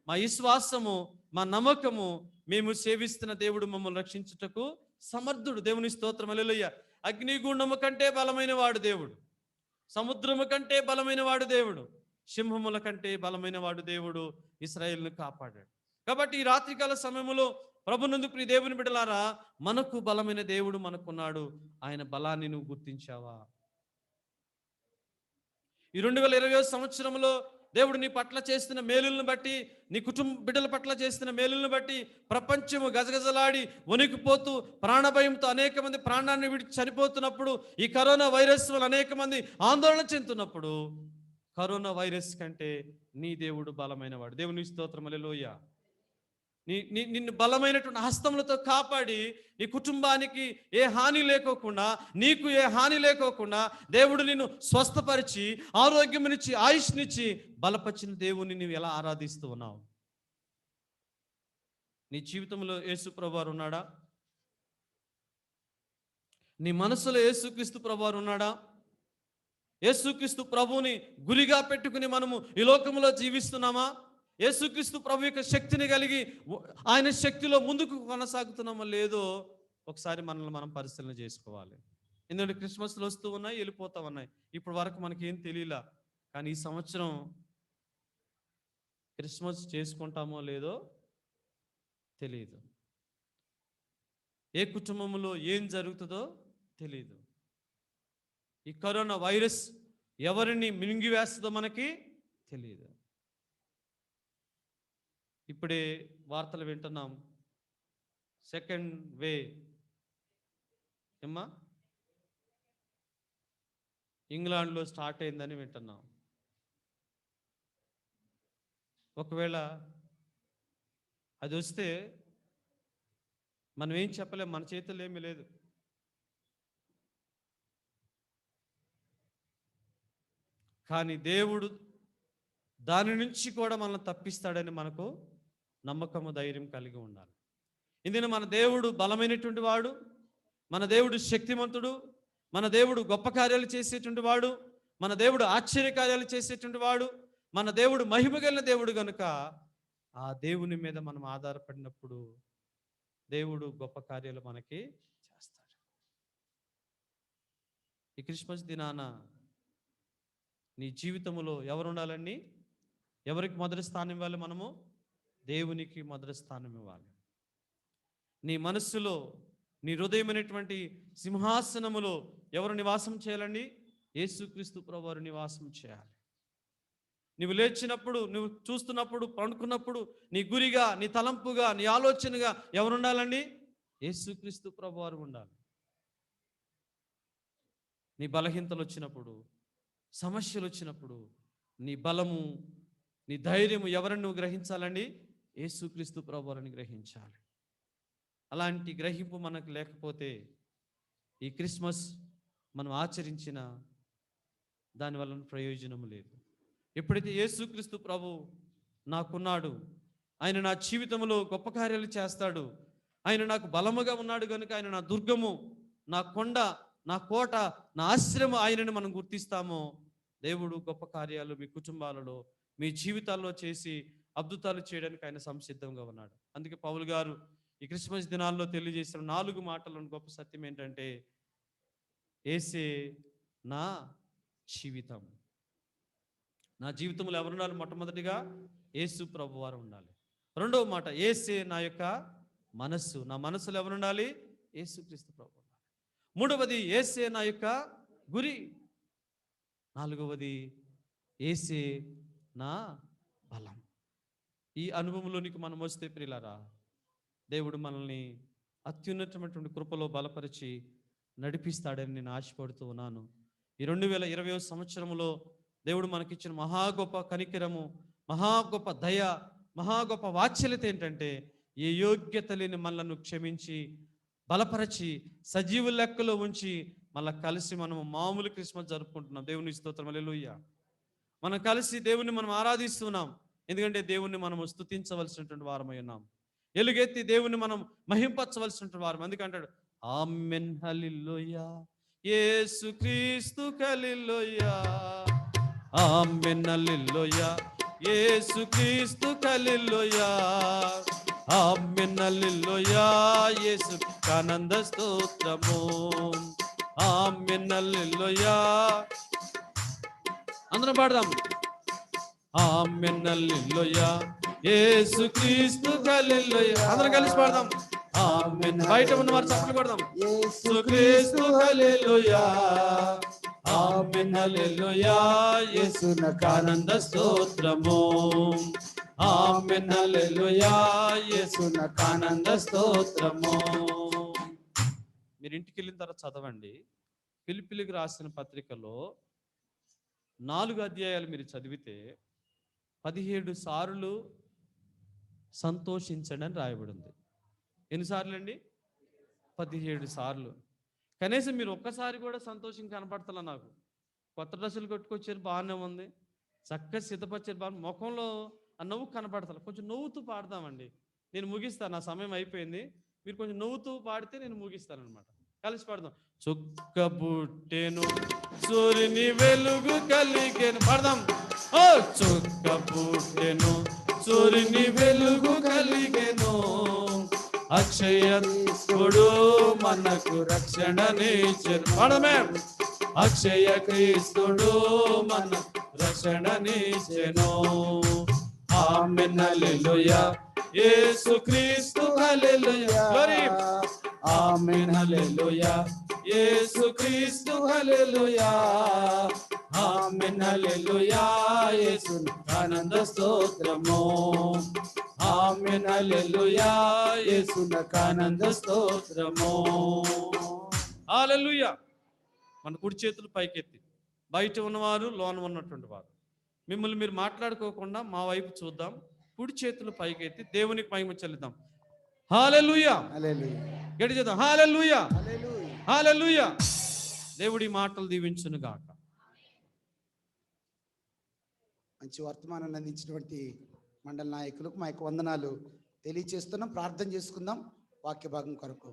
మా విశ్వాసము, మా నమ్మకము మేము సేవిస్తున్న దేవుడు మమ్మల్ని రక్షించుటకు సమర్థుడు. దేవుని స్తోత్రం, హల్లెలూయా. అగ్నిగుండము కంటే బలమైన వాడు దేవుడు, సముద్రము కంటే బలమైన వాడు దేవుడు, సింహముల కంటే బలమైన వాడు దేవుడు ఇశ్రాయేలును కాపాడాడు. కాబట్టి ఈ రాత్రికాల సమయంలో ప్రభునందు ప్రియ దేవుని బిడ్డలారా, మనకు బలమైన దేవుడు మనకున్నాడు. ఆయన బలాన్ని నువ్వు గుర్తించావా? ఈ 2020 సంవత్సరంలో దేవుడు నీ పట్ల చేస్తున్న మేలులను బట్టి, నీ కుటుంబ బిడ్డల పట్ల చేస్తున్న మేలులను బట్టి ప్రపంచము గజగజలాడి వణికిపోతూ ప్రాణభయంతో అనేక మంది ప్రాణాన్ని విడిచి చనిపోతున్నప్పుడు, ఈ కరోనా వైరస్ వల్ల అనేక మంది ఆందోళన చెందుతున్నప్పుడు, కరోనా వైరస్ కంటే నీ దేవుడు బలమైన వాడు. దేవుని స్తోత్రం, హల్లెలూయా. నిన్ను బలమైనటువంటి హస్తములతో కాపాడి నీ కుటుంబానికి ఏ హాని లేకోకుండా, నీకు ఏ హాని లేకోకుండా దేవుడు నిన్ను స్వస్థపరిచి ఆరోగ్యమునిచ్చి ఆయుష్నిచ్చి బలపరిచిన దేవుని నీవు ఎలా ఆరాధిస్తూ ఉన్నావు? నీ జీవితంలో యేసు ప్రభువారు ఉన్నాడా? నీ మనసులో యేసుక్రీస్తు ప్రభువారు ఉన్నాడా? యేసుక్రీస్తు ప్రభువుని గురిగా పెట్టుకుని మనము ఈ లోకంలో జీవిస్తున్నామా? యేసుక్రీస్తు ప్రభు యొక్క శక్తిని కలిగి ఆయన శక్తిలో ముందుకు కొనసాగుతున్నామో లేదో ఒకసారి మనల్ని మనం పరిశీలన చేసుకోవాలి. ఎందుకంటే క్రిస్మస్లు వస్తూ ఉన్నాయి, వెళ్ళిపోతూ ఉన్నాయి. ఇప్పుడు వరకు మనకేం తెలియలా. కానీ ఈ సంవత్సరం క్రిస్మస్ చేసుకుంటామో లేదో తెలియదు. ఏ కుటుంబంలో ఏం జరుగుతుందో తెలియదు. ఈ కరోనా వైరస్ ఎవరిని మింగివేస్తుందో మనకి తెలియదు. ఇప్పుడే వార్తలు వింటున్నాం, సెకండ్ వే ఏమ్మా ఇంగ్లాండ్లో స్టార్ట్ అయిందని వింటున్నాం. ఒకవేళ అది వస్తే మనం ఏం చెప్పలేం, మన చేతుల్లో ఏమీ లేదు. కానీ దేవుడు దాని నుంచి కూడా మనల్ని తప్పిస్తాడని మనకు నమ్మకము, ధైర్యం కలిగి ఉండాలి. ఇందులో మన దేవుడు బలమైనటువంటి వాడు, మన దేవుడు శక్తిమంతుడు, మన దేవుడు గొప్ప కార్యాలు చేసేటువంటి వాడు, మన దేవుడు ఆశ్చర్యకార్యాలు చేసేటువంటి వాడు, మన దేవుడు మహిమగలిగిన దేవుడు కనుక ఆ దేవుని మీద మనం ఆధారపడినప్పుడు దేవుడు గొప్ప కార్యాలు మనకి చేస్తాడు. ఈ క్రిస్మస్ దినాన నీ జీవితంలో ఎవరు ఉండాలండి? ఎవరికి మొదటి స్థానం ఇవ్వాలి? మనము దేవునికి మొదటి స్థానం ఇవ్వాలి. నీ మనస్సులో, నీ హృదయమైనటువంటి సింహాసనములో ఎవరు నివాసం చేయాలండి? యేసుక్రీస్తు ప్రభువారు నివాసం చేయాలి. నువ్వు లేచినప్పుడు, నువ్వు చూస్తున్నప్పుడు, పండుకున్నప్పుడు నీ గురిగా, నీ తలంపుగా, నీ ఆలోచనగా ఎవరు ఉండాలండి? యేసుక్రీస్తు ప్రభువారు ఉండాలి. నీ బలహీనతలు వచ్చినప్పుడు, సమస్యలు వచ్చినప్పుడు నీ బలము, నీ ధైర్యము ఎవరిని నువ్వు గ్రహించాలండి? యేసుక్రీస్తు ప్రభువారిని గ్రహించాలి. అలాంటి గ్రహింపు మనకు లేకపోతే ఈ క్రిస్మస్ మనం ఆచరించిన దానివల్ల ప్రయోజనం లేదు. ఎప్పుడైతే యేసుక్రీస్తు ప్రభు నాకున్నాడు, ఆయన నా జీవితంలో గొప్ప కార్యాలు చేస్తాడు, ఆయన నాకు బలముగా ఉన్నాడు కనుక ఆయన నా దుర్గము, నా కొండ, నా కోట, నా ఆశ్రయం ఆయనని మనం గుర్తిస్తామో దేవుడు గొప్ప కార్యాలు మీ కుటుంబాలలో, మీ జీవితాల్లో చేసి అద్భుతాలు చేయడానికి ఆయన సంసిద్ధంగా ఉన్నాడు. అందుకే పౌలు గారు ఈ క్రిస్మస్ దినాల్లో తెలియజేసిన 4 మాటలను గొప్ప సత్యం ఏంటంటే, యేసే నా జీవితం. నా జీవితంలో ఎవరు ఉండాలి? మొట్టమొదటిగా యేసు ప్రభు వారు ఉండాలి. రెండవ మాట, యేసే నా యొక్క మనస్సు. నా మనస్సులో ఎవరు ఉండాలి? యేసుక్రీస్తు ప్రభు ఉండాలి. మూడవది, యేసే నా యొక్క గురి. నాలుగవది, యేసే నా బలం. ఈ అనుభవంలోనికి మనం వస్తే ప్రియులారా, దేవుడు మనల్ని అత్యున్నతమైనటువంటి కృపలో బలపరిచి నడిపిస్తాడని నేను ఆశపడుతూ ఉన్నాను. ఈ 2020 సంవత్సరంలో దేవుడు మనకిచ్చిన మహా గొప్ప కనికరము, మహా గొప్ప దయ, మహా గొప్ప వాత్సల్యత ఏంటంటే, ఏ యోగ్యత లేని మనలను క్షమించి బలపరచి సజీవ లెక్కలో ఉంచి మళ్ళీ కలిసి మనం మామూలు క్రిస్మస్ జరుపుకుంటున్నాం. దేవుని స్తోత్రం, హల్లెలూయా. మనం కలిసి దేవుని మనం ఆరాధిస్తున్నాం. ఎందుకంటే దేవుణ్ణి మనం స్తుతించవలసినటువంటి వారమై ఉన్నాం. ఎలుగెత్తి దేవుని మనం మహింపరచవలసినటువంటి వారం. అందుకంటాడు, ఆమెన్ హల్లెలూయా, యేసుక్రీస్తుకు హల్లెలూయా, ఆమెన్ హల్లెలూయా, యేసుక్రీస్తుకు హల్లెలూయా, ఆమెన్ హల్లెలూయా, యేసుకు ఆనంద స్తోత్రము, ఆమెన్ హల్లెలూయా. అందరం పాడదాం, ఆమెన్ హల్లెలూయా, యేసుక్రీస్తుకు హల్లెలూయా. అందరం కలిసి పాడదాం, ఆమెన్. బయట ఉన్న వారు చప్పట్లు కొడదాం, యేసుక్రీస్తుకు హల్లెలూయా, ఆమెన్ హల్లెలూయా, యేసునకు ఆనంద స్తోత్రము, ఆమెన్ హల్లెలూయా, యేసునకు ఆనంద స్తోత్రము. మీరు ఇంటికి వెళ్ళిన తర్వాత చదవండి. ఫిలిప్పీయులకు రాసిన పత్రికలో 4 అధ్యాయాలు మీరు చదివితే 17 సార్లు సంతోషించండి అని రాయబడి ఉంది. ఎన్నిసార్లు అండి? 17 సార్లు. కనీసం మీరు ఒక్కసారి కూడా సంతోషం కనపడతలా నాకు. కొత్త డ్రెస్సులు కొట్టుకొచ్చారు, బాగానే ఉంది, చక్కగా సిద్ధపరిచారు, బాగా ముఖంలో ఆ నవ్వు కనపడతలా. కొంచెం నవ్వుతూ పాడదామండి. నేను ముగిస్తాను, నా సమయం అయిపోయింది. మీరు కొంచెం నవ్వుతూ పాడితే నేను ముగిస్తాను అనమాట. కలిసి పాడదాం. చుక్క పుట్టెను సూర్యుని వెలుగు కలిగెను. పాడదాం. ఓ చుక్క పుట్టెను సూర్యుని వెలుగు కలిగెను, అక్షయ క్రీస్తుడు మనకు రక్షణనిచ్చెను. పాడమే. అక్షయ క్రీస్తుడు మనకు రక్షణనిచ్చెను, ఆమెన్ హల్లెలూయా, యేసుక్రీస్తు హల్లెలూయా, గ్లోరీ, ఆమెన్ హల్లెలూయా, యేసుక్రీస్తు హల్లెలూయా, ఆమెన్ హల్లెలూయా, యేసునకు ఆనంద స్తోత్రము, ఆమెన్ హల్లెలూయా, యేసునకు ఆనంద స్తోత్రము. హల్లెలూయా. మన కుడి చేతులు పైకెత్తి, బయట ఉన్నవారు లోన ఉన్నటువంటి వారు మిమ్మల్ని మీరు మాట్లాడుకోకుండా మా వైపు చూద్దాం. కుడి చేతులు పైకెత్తి దేవునికి మహిమ చెల్లిద్దాం. హల్లెలూయా,
హల్లెలూయా,
గట్టి చేద్దాం. హల్లెలూయా,
హల్లెలూయా,
హల్లెలూయా. దేవుడి మాటలు దీవించును గాక.
మంచి వర్తమానాన్ని అందించినటువంటి మండల నాయకులకు మా యొక్క వందనాలు తెలియచేస్తున్నాం. ప్రార్థన చేసుకుందాం వాక్య భాగం కొరకు.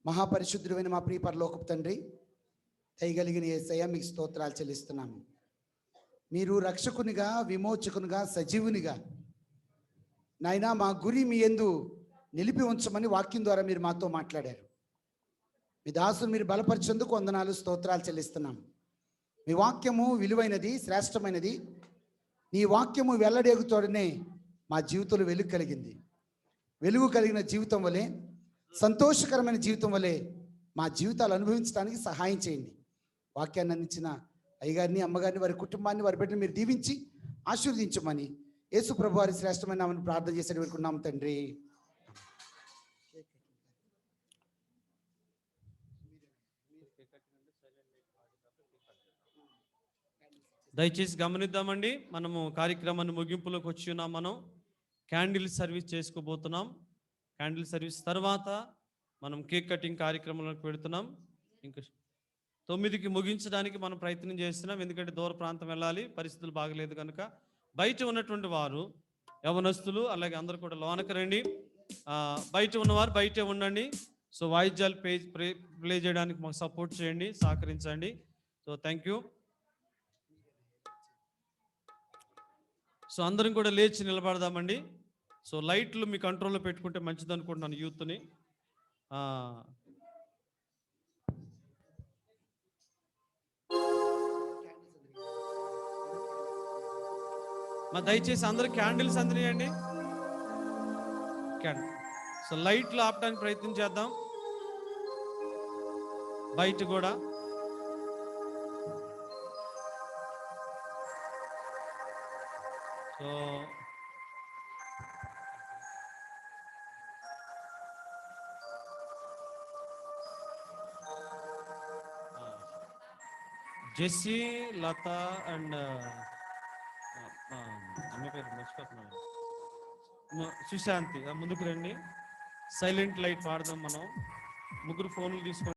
మహాపరిశుద్ధుడైన మా ప్రియ పరలోకపు తండ్రి, దయగలిగిన యేసయ్య, మీకు స్తోత్రాలు చెల్లిస్తున్నాము. మీరు రక్షకునిగా, విమోచకునిగా, సజీవునిగా నాయనా మా గురి మీ యందు నిలిపి ఉంచమని వాక్యం ద్వారా మీరు మాతో మాట్లాడారు. మీ దాసును మీరు బలపరిచేందుకు వందనాలు, స్తోత్రాలు చెల్లిస్తున్నాం. మీ వాక్యము విలువైనది, శ్రేష్టమైనది. నీ వాక్యము వెల్లడేగుతోడనే మా జీవితంలో వెలుగు కలిగింది. వెలుగు కలిగిన జీవితం వలె, సంతోషకరమైన జీవితం వలె మా జీవితాలు అనుభవించడానికి సహాయం చేయండి. వాక్యాన్ని అందించిన అయ్యగారిని, అమ్మగారిని, వారి కుటుంబాన్ని, వారి బిడ్డని మీరు దీవించి ఆశీర్వదించమని యేసు ప్రభు వారి శ్రేష్టమైన నామమున ప్రార్థన చేసి వేడుకున్నాం తండ్రి.
దయచేసి గమనిద్దామండి. మనము కార్యక్రమాన్ని ముగింపులోకి వచ్చి ఉన్నాం. మనం క్యాండిల్ సర్వీస్ చేసుకోబోతున్నాం. క్యాండిల్ సర్వీస్ తర్వాత మనం కేక్ కటింగ్ కార్యక్రమంలోకి పెడుతున్నాం. ఇంకా 9కి ముగించడానికి మనం ప్రయత్నం చేస్తున్నాం. ఎందుకంటే దూర ప్రాంతం వెళ్ళాలి, పరిస్థితులు బాగలేదు కనుక. బయట ఉన్నటువంటి వారు, యవనస్తులు, అలాగే అందరూ కూడా లోనకి రండి. బయట ఉన్నవారు బయటే ఉండండి. సో వాయిద్యాలు ప్లే చేయడానికి మాకు సపోర్ట్ చేయండి, సహకరించండి. So thank you. సో అందరం కూడా లేచి నిలబడదామండి. సో లైట్లు మీ కంట్రోల్లో పెట్టుకుంటే మంచిది అనుకుంటున్నాను యూత్ని. దయచేసి అందరూ క్యాండిల్స్ అందినాయండి. సో లైట్లు ఆపడానికి ప్రయత్నం చేద్దాం. బయట కూడా సో జెస్సీ, లత అండ్ అమ్మ పేరు మర్చిపోతున్నాను, సుశాంతి ముందుకు రండి. సైలెంట్ లైట్ వాడదాం మనం. ముగ్గురు ఫోన్లు తీసుకోండి.